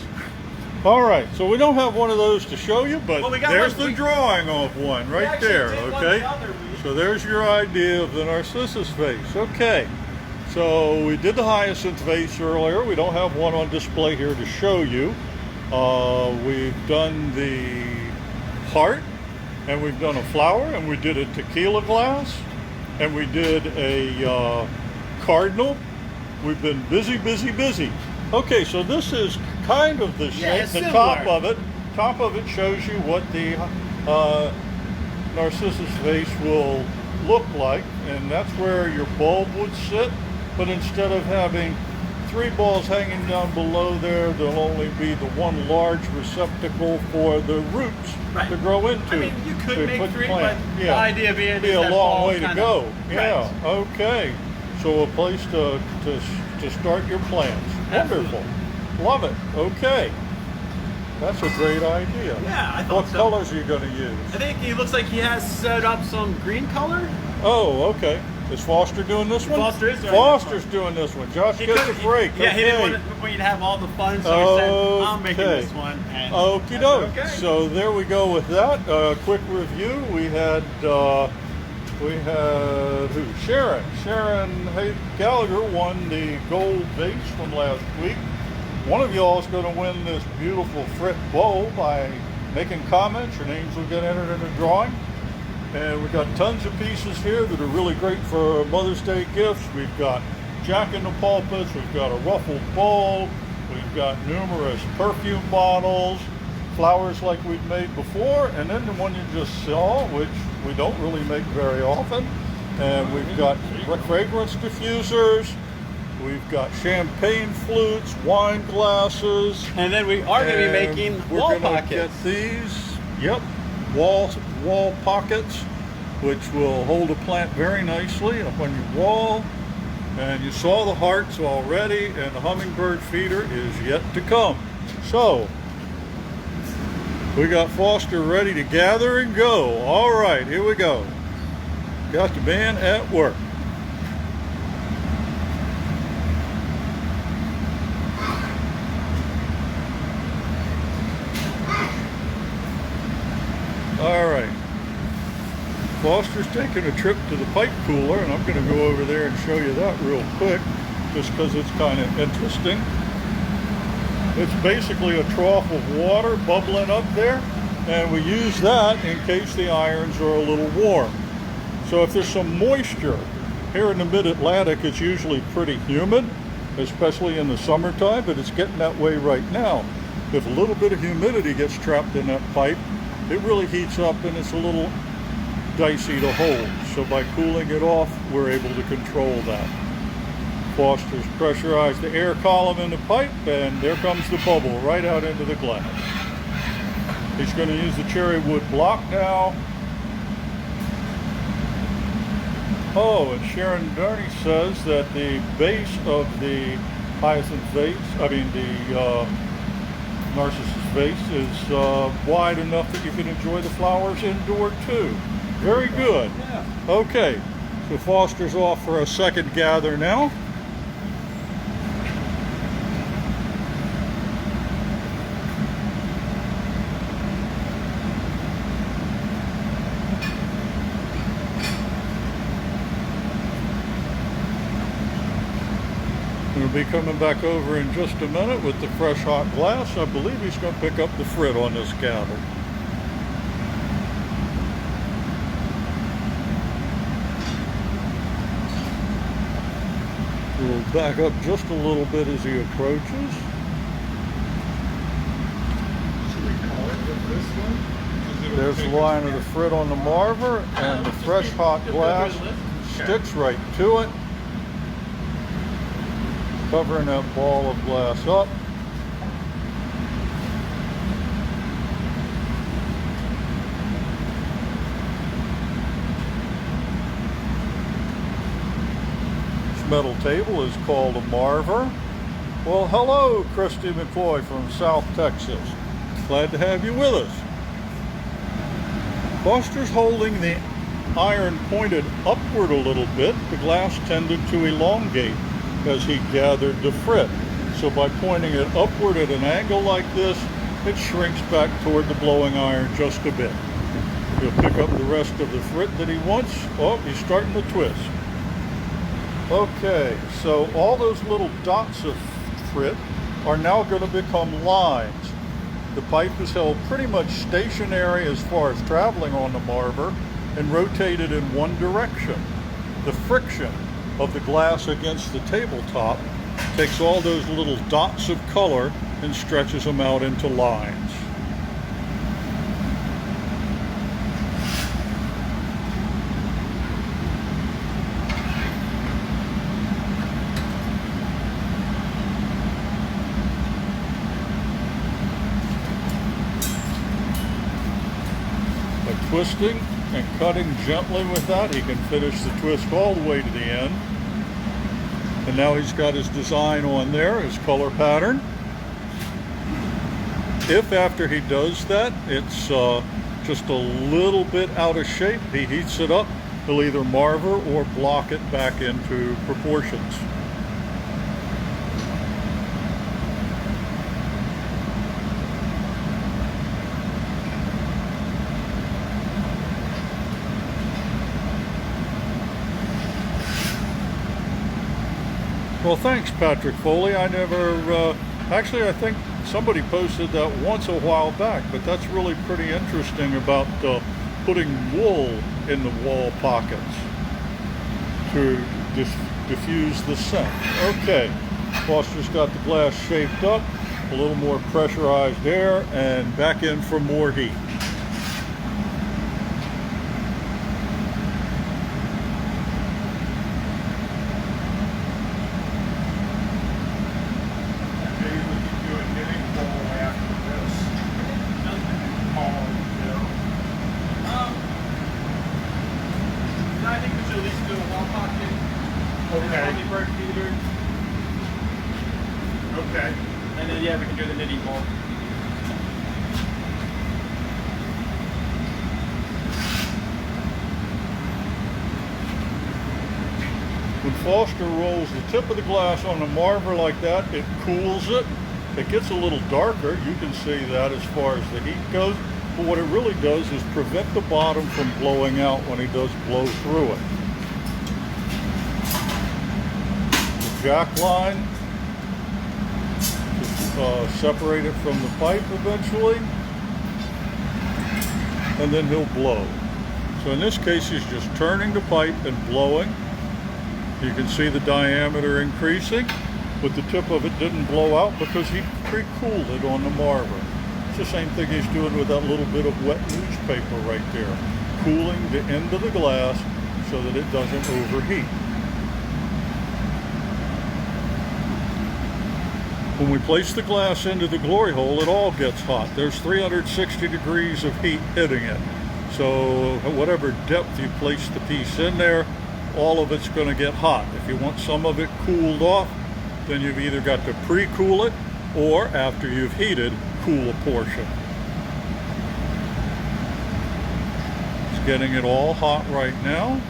All right, so we don't have one of those to show you, but Well, we got there's one. the drawing of one right actually there, did one okay? the other week. So there's your idea of the narcissus vase. Okay, so we did the hyacinth vase earlier. We don't have one on display here to show you. We've done the heart, and we've done a flower, and we did a tequila glass, and we did a cardinal. We've been busy, busy, busy. Okay, so this is kind of the shape. it's The similar. top of it shows you what the narcissus vase will look like, and that's where your bulb would sit. But instead of having 3 balls hanging down below there, there'll only be the one large receptacle for the roots Right. to grow into. I mean, you could to make put 3, plant. but the idea being It'd be is a that long ball way to kinda- go. Right. Yeah. Okay. So a place to start your plants. Wonderful. Love it. Okay. That's a great idea. Yeah, I thought What so. colors are you going to use? I think he looks like he has set up some green color. Oh, okay. Is Foster doing this one? Foster is doing Foster's this doing this one. Josh He gets a couldn't- break. Yeah, he didn't Okay. want you to have all the fun, so he said, "I'm making Okay. this one." And Okie that's doke. okay. So there we go with that. Quick review. We had who? Sharon Gallagher won the gold vase from last week. One of y'all is going to win this beautiful Frit bowl by making comments. Your names will get entered in the drawing. And we've got tons of pieces here that are really great for Mother's Day gifts. We've got Jack in the Pulpits, we've got a ruffled bowl, we've got numerous perfume bottles, flowers like we've made before, and then the one you just saw, which we don't really make very often. And we've got fragrance diffusers, we've got champagne flutes, wine glasses. And then we are going to be And making we're wall gonna pockets. Get these, yep, wall pockets, which will hold a plant very nicely up on your wall. And you saw the hearts already, and the hummingbird feeder is yet to come. So we got Foster ready to gather and go. All right, here we go. Got the man at work. All right. Foster's taking a trip to the pipe cooler, and I'm going to go over there and show you that real quick, just because it's kind of interesting. It's basically a trough of water bubbling up there, and we use that in case the irons are a little warm. So if there's some moisture, here in the mid-Atlantic it's usually pretty humid, especially in the summertime, but it's getting that way right now. If a little bit of humidity gets trapped in that pipe, it really heats up and it's a little dicey to hold. So by cooling it off, we're able to control that. Foster's pressurized the air column in the pipe, and there comes the bubble right out into the glass. He's going to use the cherry wood block now. Oh, and Sharon Darney says that the base of the hyacinth vase, the narcissus vase, is wide enough that you can enjoy the flowers indoor too. Very good. Yeah. Okay, so Foster's off for a second gather now. We'll be coming back over in just a minute with the fresh hot glass. I believe he's going to pick up the frit on this gather. We'll back up just a little bit as he approaches. Should we call it with this one? 'Cause it'll There's the take line us of the frit on the Marver, and the fresh hot glass sticks right to it, covering that ball of glass up. This metal table is called a Marver. Well, hello, Christy McCoy from South Texas. Glad to have you with us. Foster's holding the iron pointed upward a little bit. The glass tended to elongate as he gathered the frit. So by pointing it upward at an angle like this, it shrinks back toward the blowing iron just a bit. He'll pick up the rest of the frit that he wants. Oh, he's starting to twist. Okay, so all those little dots of frit are now going to become lines. The pipe is held pretty much stationary as far as traveling on the Marver and rotated in one direction. The friction of the glass against the tabletop takes all those little dots of color and stretches them out into lines. By twisting and cutting gently with that, he can finish the twist all the way to the end. And now he's got his design on there, his color pattern. If after he does that, it's just a little bit out of shape, he heats it up, he'll either Marver or block it back into proportions. Well, thanks, Patrick Foley. I never, actually, I think somebody posted that once a while back, but that's really pretty interesting about putting wool in the wall pockets to diffuse the scent. Okay, Foster's got the glass shaped up, a little more pressurized air, and back in for more heat. I think we should at least do a wall pocket. Okay. Bird feeder. Okay. And then, yeah, we can do the knitting ball. When Foster rolls the tip of the glass on the Marver like that, it cools it. It gets a little darker. You can see that as far as the heat goes. But what it really does is prevent the bottom from blowing out when he does blow through it. The jack line, separate it from the pipe eventually, and then he'll blow. So in this case, he's just turning the pipe and blowing. You can see the diameter increasing, but the tip of it didn't blow out because he pre-cooled it on the Marver. It's the same thing he's doing with that little bit of wet newspaper right there, cooling the end of the glass so that it doesn't overheat. When we place the glass into the glory hole, it all gets hot. There's 360 degrees of heat hitting it. So whatever depth you place the piece in there, all of it's going to get hot. If you want some of it cooled off, then you've either got to pre-cool it, or after you've heated, cool a portion. It's getting it all hot right now.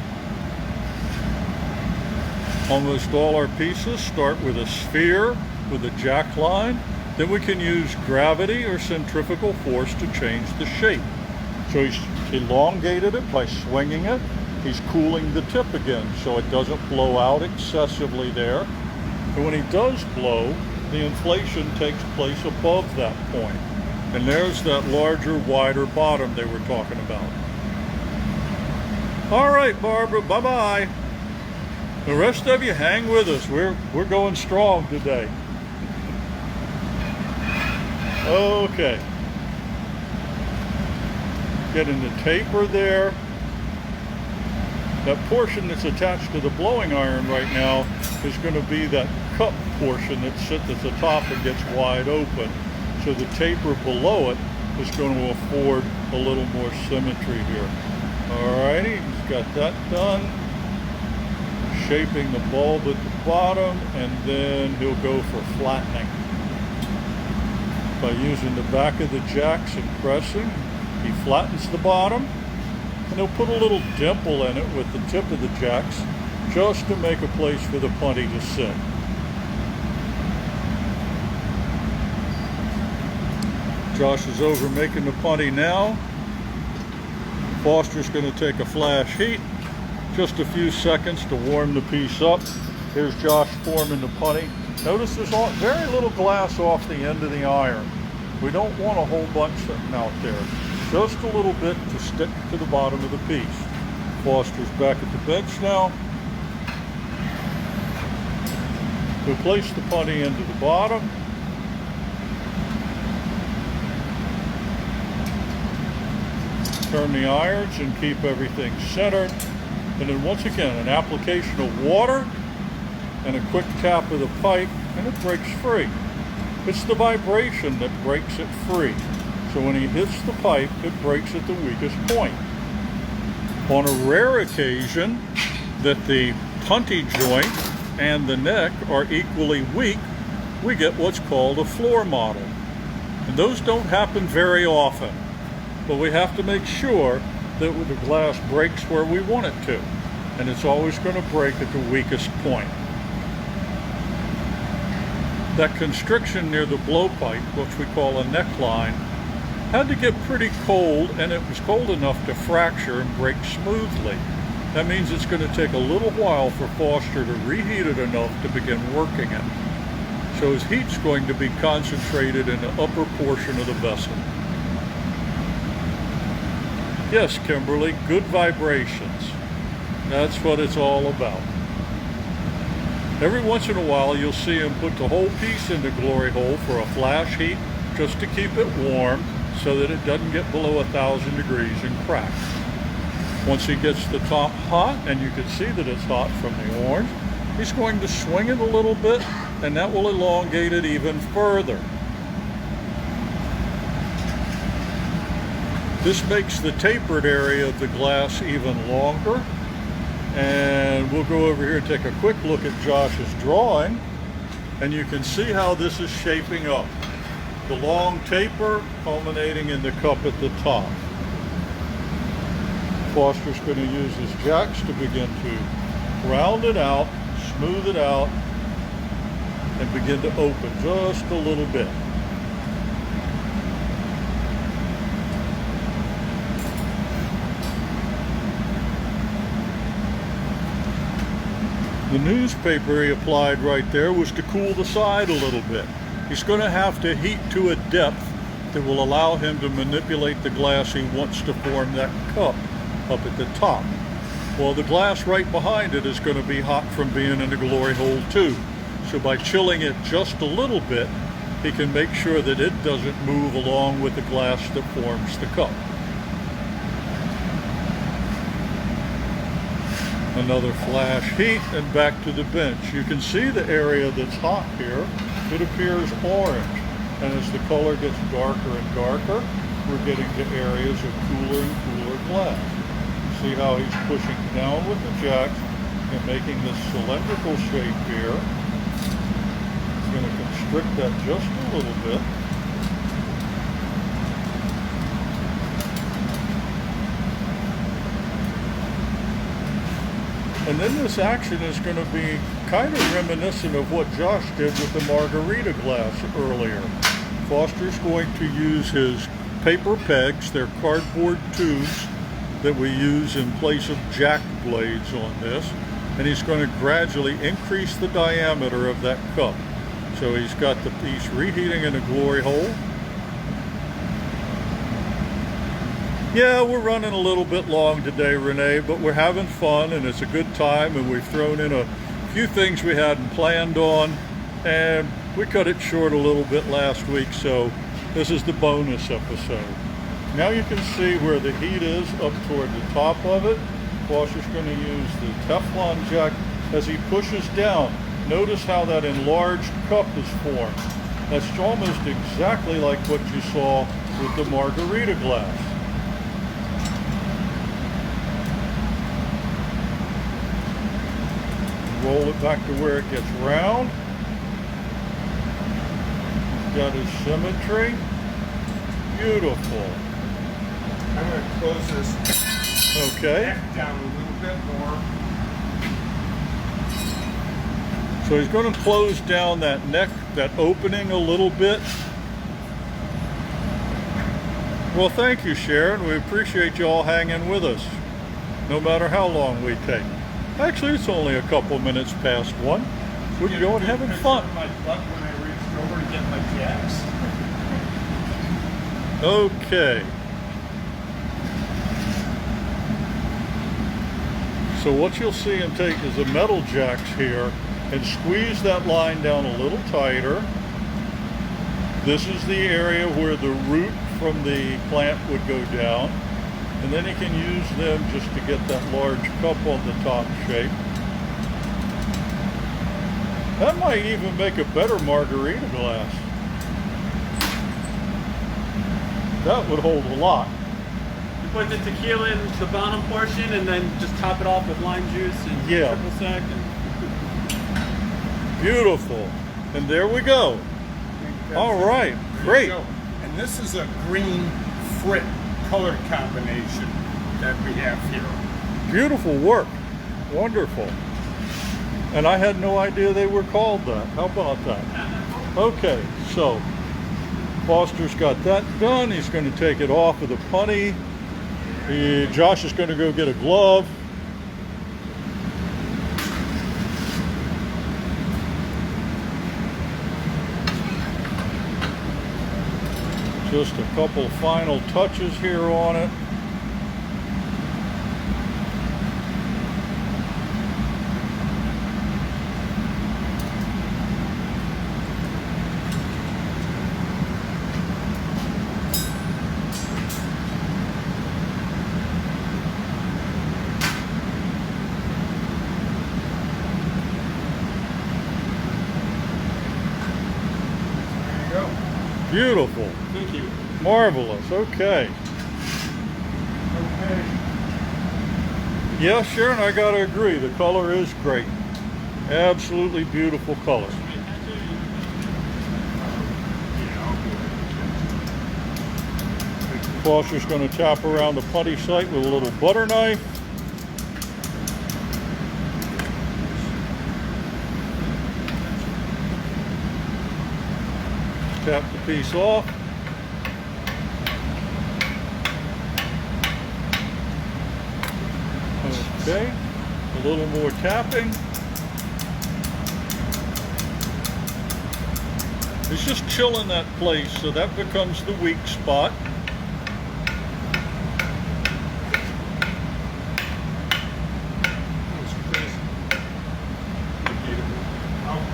Almost all our pieces start with a sphere with a jack line. Then we can use gravity or centrifugal force to change the shape. So he's elongated it by swinging it. He's cooling the tip again so it doesn't blow out excessively there. And when he does blow, the inflation takes place above that point. And there's that larger, wider bottom they were talking about. All right, Barbara, bye-bye. The rest of you, hang with us. We're going strong today. Okay. Getting the taper there. That portion that's attached to the blowing iron right now is going to be that cup portion that sits at the top and gets wide open. So the taper below it is going to afford a little more symmetry here. Alrighty, he's got that done. Shaping the bulb at the bottom, and then he'll go for flattening. By using the back of the jacks and pressing, he flattens the bottom, and he'll put a little dimple in it with the tip of the jacks just to make a place for the putty to sit. Josh is over making the putty now. Foster's going to take a flash heat, just a few seconds to warm the piece up. Here's Josh forming the putty. Notice there's very little glass off the end of the iron. We don't want a whole bunch sitting out there. Just a little bit to stick to the bottom of the piece. Foster's back at the bench now. We'll place the putty into the bottom. Turn the irons and keep everything centered. And then once again, an application of water and a quick tap of the pipe, and it breaks free. It's the vibration that breaks it free. So when he hits the pipe, it breaks at the weakest point. On a rare occasion that the punty joint and the neck are equally weak, we get what's called a floor model. And those don't happen very often, but we have to make sure that the glass breaks where we want it to. And it's always going to break at the weakest point. That constriction near the blowpipe, which we call a neckline, had to get pretty cold, and it was cold enough to fracture and break smoothly. That means it's going to take a little while for Foster to reheat it enough to begin working it. So his heat's going to be concentrated in the upper portion of the vessel. Yes, Kimberly, good vibrations. That's what it's all about. Every once in a while, you'll see him put the whole piece in the glory hole for a flash heat, just to keep it warm so that it doesn't get below 1,000 degrees and crack. Once he gets the top hot, and you can see that it's hot from the orange, he's going to swing it a little bit, and that will elongate it even further. This makes the tapered area of the glass even longer. And we'll go over here and take a quick look at Josh's drawing, and you can see how this is shaping up. The long taper culminating in the cup at the top. Foster's going to use his jacks to begin to round it out, smooth it out, and begin to open just a little bit. The newspaper he applied right there was to cool the side a little bit. He's going to have to heat to a depth that will allow him to manipulate the glass he wants to form that cup up at the top. Well, the glass right behind it is going to be hot from being in the glory hole too. So by chilling it just a little bit, he can make sure that it doesn't move along with the glass that forms the cup. Another flash heat, and back to the bench. You can see the area that's hot here. It appears orange, and as the color gets darker and darker, we're getting to areas of cooler and cooler glass. See how he's pushing down with the jacks and making this cylindrical shape here. He's going to constrict that just a little bit. And then this action is going to be kind of reminiscent of what Josh did with the margarita glass earlier. Foster's going to use his paper pegs, they're cardboard tubes that we use in place of jack blades on this, and he's going to gradually increase the diameter of that cup. So he's got the piece reheating in a glory hole. Yeah, we're running a little bit long today, Renee, but we're having fun and it's a good time, and we've thrown in a few things we hadn't planned on, and we cut it short a little bit last week, so this is the bonus episode. Now you can see where the heat is up toward the top of it. Foster's going to use the Teflon jack as he pushes down. Notice how that enlarged cup is formed. That's almost exactly like what you saw with the margarita glass. Roll it back to where it gets round. Got his symmetry. Beautiful. I'm going to close this neck down a little bit more. So he's going to close down that neck, that opening a little bit. Well, thank you, Sharon. We appreciate you all hanging with us, no matter how long we take. Actually, it's only a couple minutes past 1. We're going having fun. My butt when I reached over to get my jacks. Okay. So what you'll see him take is the metal jacks here and squeeze that line down a little tighter. This is the area where the root from the plant would go down. And then he can use them just to get that large cup on the top shape. That might even make a better margarita glass. That would hold a lot. You put the tequila in the bottom portion and then just top it off with lime juice and triple sec. Beautiful. And there we go. All right, great. And this is a green frit color combination that we have here. Beautiful work. Wonderful. And I had no idea they were called that. How about that? Okay, so Foster's got that done. He's going to take it off with a punny. Josh is going to go get a glove. Just a couple final touches here on it. Beautiful. Thank you. Marvelous. Okay. Yeah, Sharon, I gotta agree. The color is great. Absolutely beautiful color. Foster's going to tap around the putty site with a little butter knife. Tap the piece off. Okay, a little more tapping. It's just chilling that place, so that becomes the weak spot.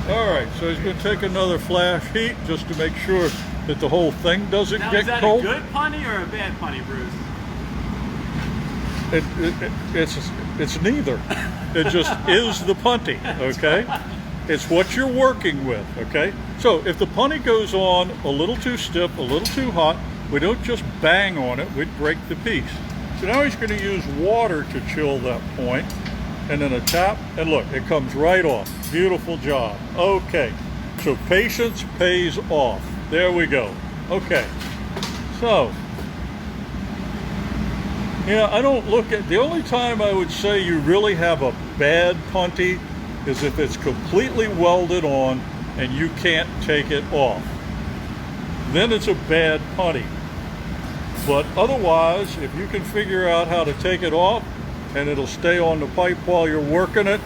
All right, so he's going to take another flash heat just to make sure that the whole thing doesn't now, get is that cold. a good punny or a bad punny, Bruce? It's neither. It just is the punty, okay? It's what you're working with, okay? So if the punty goes on a little too stiff, a little too hot, we don't just bang on it, we'd break the piece. So now he's going to use water to chill that point, and then a tap, and look, it comes right off. Beautiful job. Okay, so patience pays off. There we go. Okay, so Yeah, I don't look at, the only time I would say you really have a bad punty is if it's completely welded on and you can't take it off. Then it's a bad punty. But otherwise, if you can figure out how to take it off and it'll stay on the pipe while you're working it,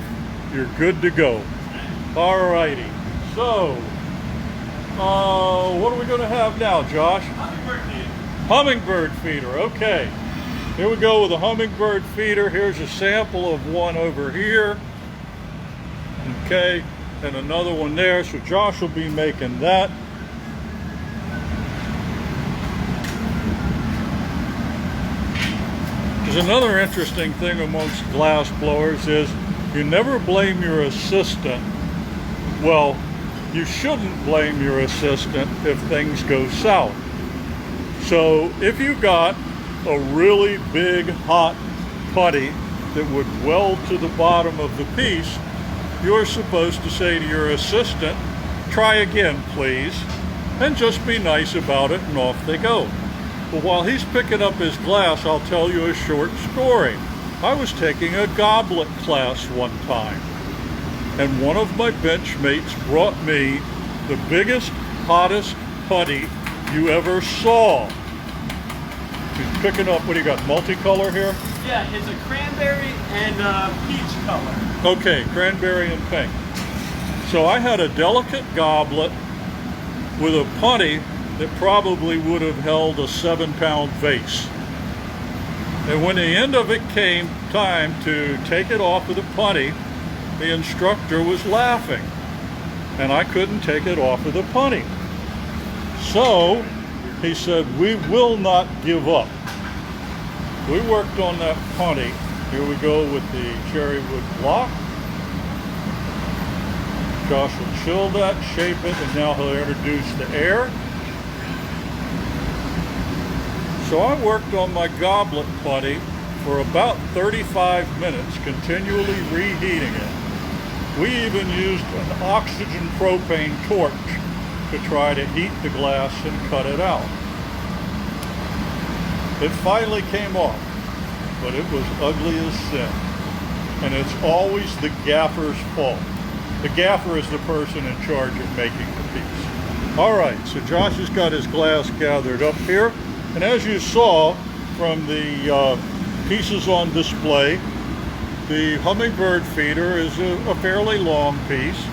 you're good to go. Alrighty, so what are we going to have now, Josh? Hummingbird feeder. Hummingbird feeder, okay. Here we go with a hummingbird feeder. Here's a sample of one over here. Okay, and another one there. So Josh will be making that. There's another interesting thing amongst glass blowers is you never blame your assistant. Well, you shouldn't blame your assistant if things go south. So if you got a really big hot putty that would weld to the bottom of the piece, you're supposed to say to your assistant, try again please, and just be nice about it, and off they go. But while he's picking up his glass, I'll tell you a short story. I was taking a goblet class one time, and one of my bench mates brought me the biggest, hottest putty you ever saw. He's picking up, what do you got, multicolor here? Yeah, it's a cranberry and peach color. Okay, cranberry and pink. So I had a delicate goblet with a putty that probably would have held a 7-pound vase. And when the end of it came time to take it off of the putty, the instructor was laughing, and I couldn't take it off of the putty. So he said, we will not give up. We worked on that putty. Here we go with the cherry wood block. Josh will chill that, shape it, and now he'll introduce the air. So I worked on my goblet putty for about 35 minutes, continually reheating it. We even used an oxygen propane torch to try to heat the glass and cut it out. It finally came off, but it was ugly as sin. And it's always the gaffer's fault. The gaffer is the person in charge of making the piece. All right, so Josh has got his glass gathered up here. And as you saw from the pieces on display, the hummingbird feeder is a fairly long piece,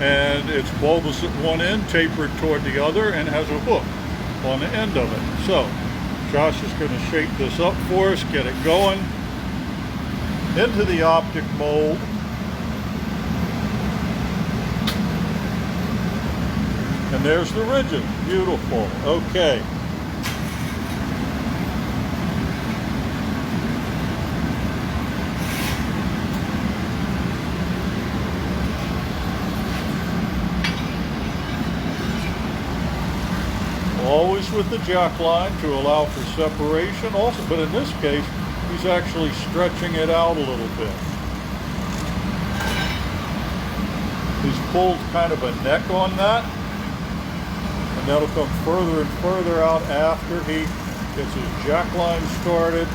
and it's bulbous at one end, tapered toward the other, and has a hook on the end of it. So Josh is going to shape this up for us, get it going into the optic mold. And there's the ridges. Beautiful. Okay. Always with the jack line to allow for separation also, but in this case he's actually stretching it out a little bit. He's pulled kind of a neck on that, and that'll come further and further out after he gets his jack line started.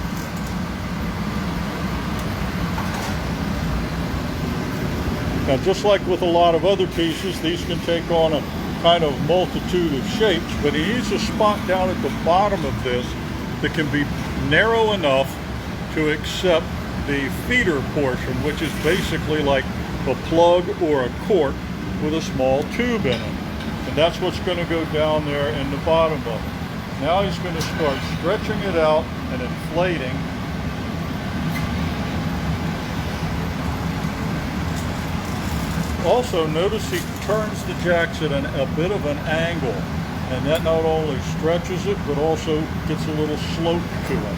Now, just like with a lot of other pieces, these can take on a kind of multitude of shapes, but he needs a spot down at the bottom of this that can be narrow enough to accept the feeder portion, which is basically like a plug or a cork with a small tube in it. And that's what's going to go down there in the bottom of it. Now he's going to start stretching it out and inflating. Also, notice he turns the jacks at a bit of an angle, and that not only stretches it, but also gets a little slope to it.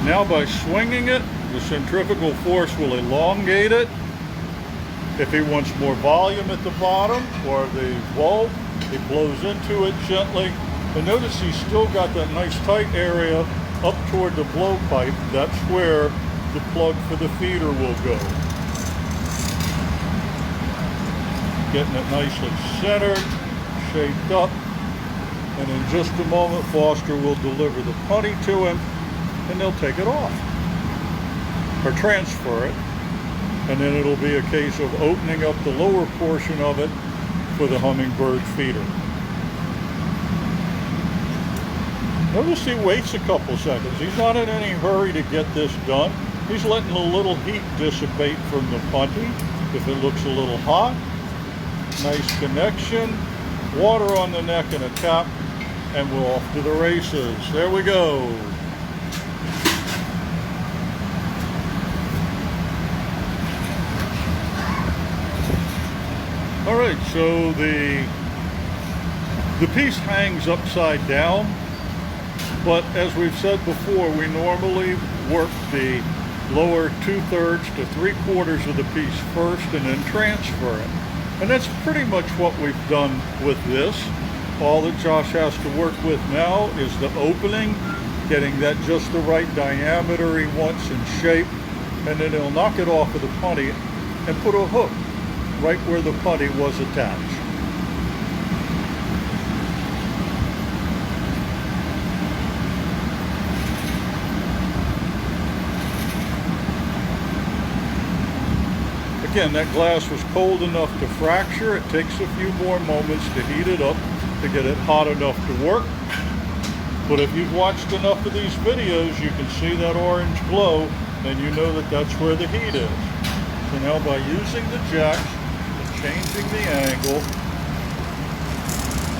Now by swinging it, the centrifugal force will elongate it. If he wants more volume at the bottom or the bulb, he blows into it gently And notice he's still got that nice tight area up toward the blowpipe. That's where the plug for the feeder will go. Getting it nicely centered, shaped up. And in just a moment, Foster will deliver the putty to him, and they'll take it off, or transfer it. And then it'll be a case of opening up the lower portion of it for the hummingbird feeder. Notice he waits a couple seconds. He's not in any hurry to get this done. He's letting a little heat dissipate from the putty. If it looks a little hot, nice connection, water on the neck and a tap, and we're off to the races. There we go. All right, so the piece hangs upside down, but as we've said before, we normally work the lower 2/3 to 3/4 of the piece first and then transfer it. And that's pretty much what we've done with this. All that Josh has to work with now is the opening, getting that just the right diameter he wants and shape, and then he'll knock it off of the putty and put a hook right where the putty was attached. Again, that glass was cold enough to fracture. It takes a few more moments to heat it up to get it hot enough to work. But if you've watched enough of these videos, you can see that orange glow, and you know that that's where the heat is. So now by using the jacks and changing the angle,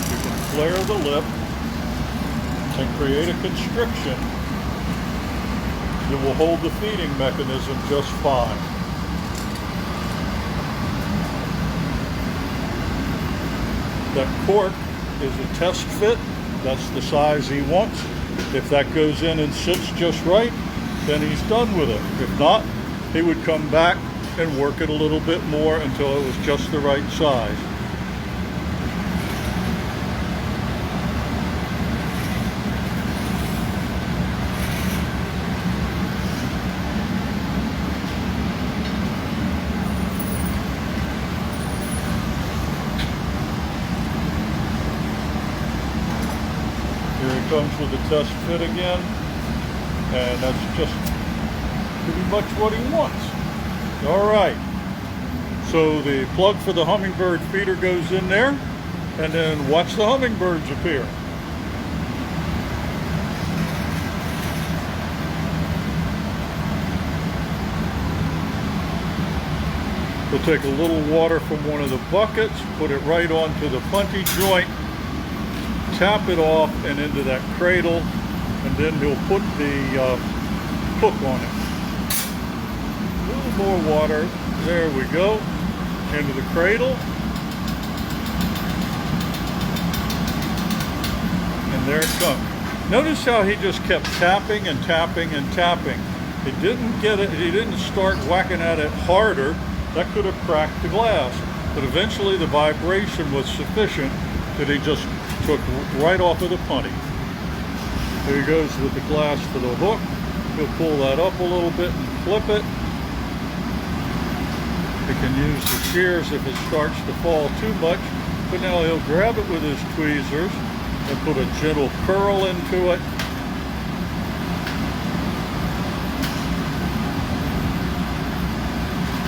you can flare the lip and create a constriction that will hold the feeding mechanism just fine. That cork is a test fit. That's the size he wants. If that goes in and sits just right, then he's done with it. If not, he would come back and work it a little bit more until it was just the right size. Comes with a test fit again, and that's just pretty much what he wants. All right, so the plug for the hummingbird feeder goes in there, and then watch the hummingbirds appear. We'll take a little water from one of the buckets, put it right onto the punty joint, tap it off and into that cradle, and then he'll put the hook on it. A little more water, there we go, into the cradle, and there it comes. Notice how he just kept tapping and tapping and tapping. He didn't start whacking at it harder. That could have cracked the glass, but eventually the vibration was sufficient that he just took right off of the punty. There he goes with the glass for the hook. He'll pull that up a little bit and flip it. He can use the shears if it starts to fall too much, but now he'll grab it with his tweezers and put a gentle curl into it.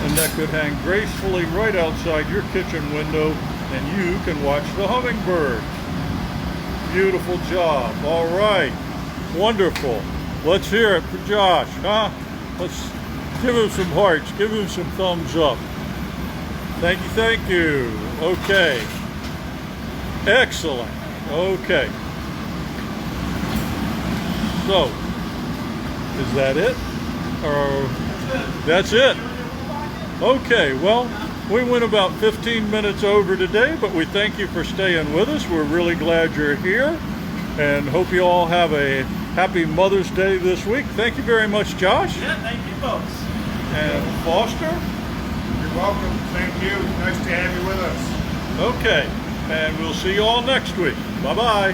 And that could hang gracefully right outside your kitchen window, and you can watch the hummingbird. Beautiful job. All right. Wonderful. Let's hear it for Josh, huh? Let's give him some hearts. Give him some thumbs up. Thank you, thank you. Okay. Excellent. Okay. So, is that it? Or that's it? Okay, well, we went about 15 minutes over today, but we thank you for staying with us. We're really glad you're here, and hope you all have a happy Mother's Day this week. Thank you very much, Josh. Yeah, thank you, folks. And Foster. You're welcome. Thank you. Nice to have you with us. Okay, and we'll see you all next week. Bye-bye.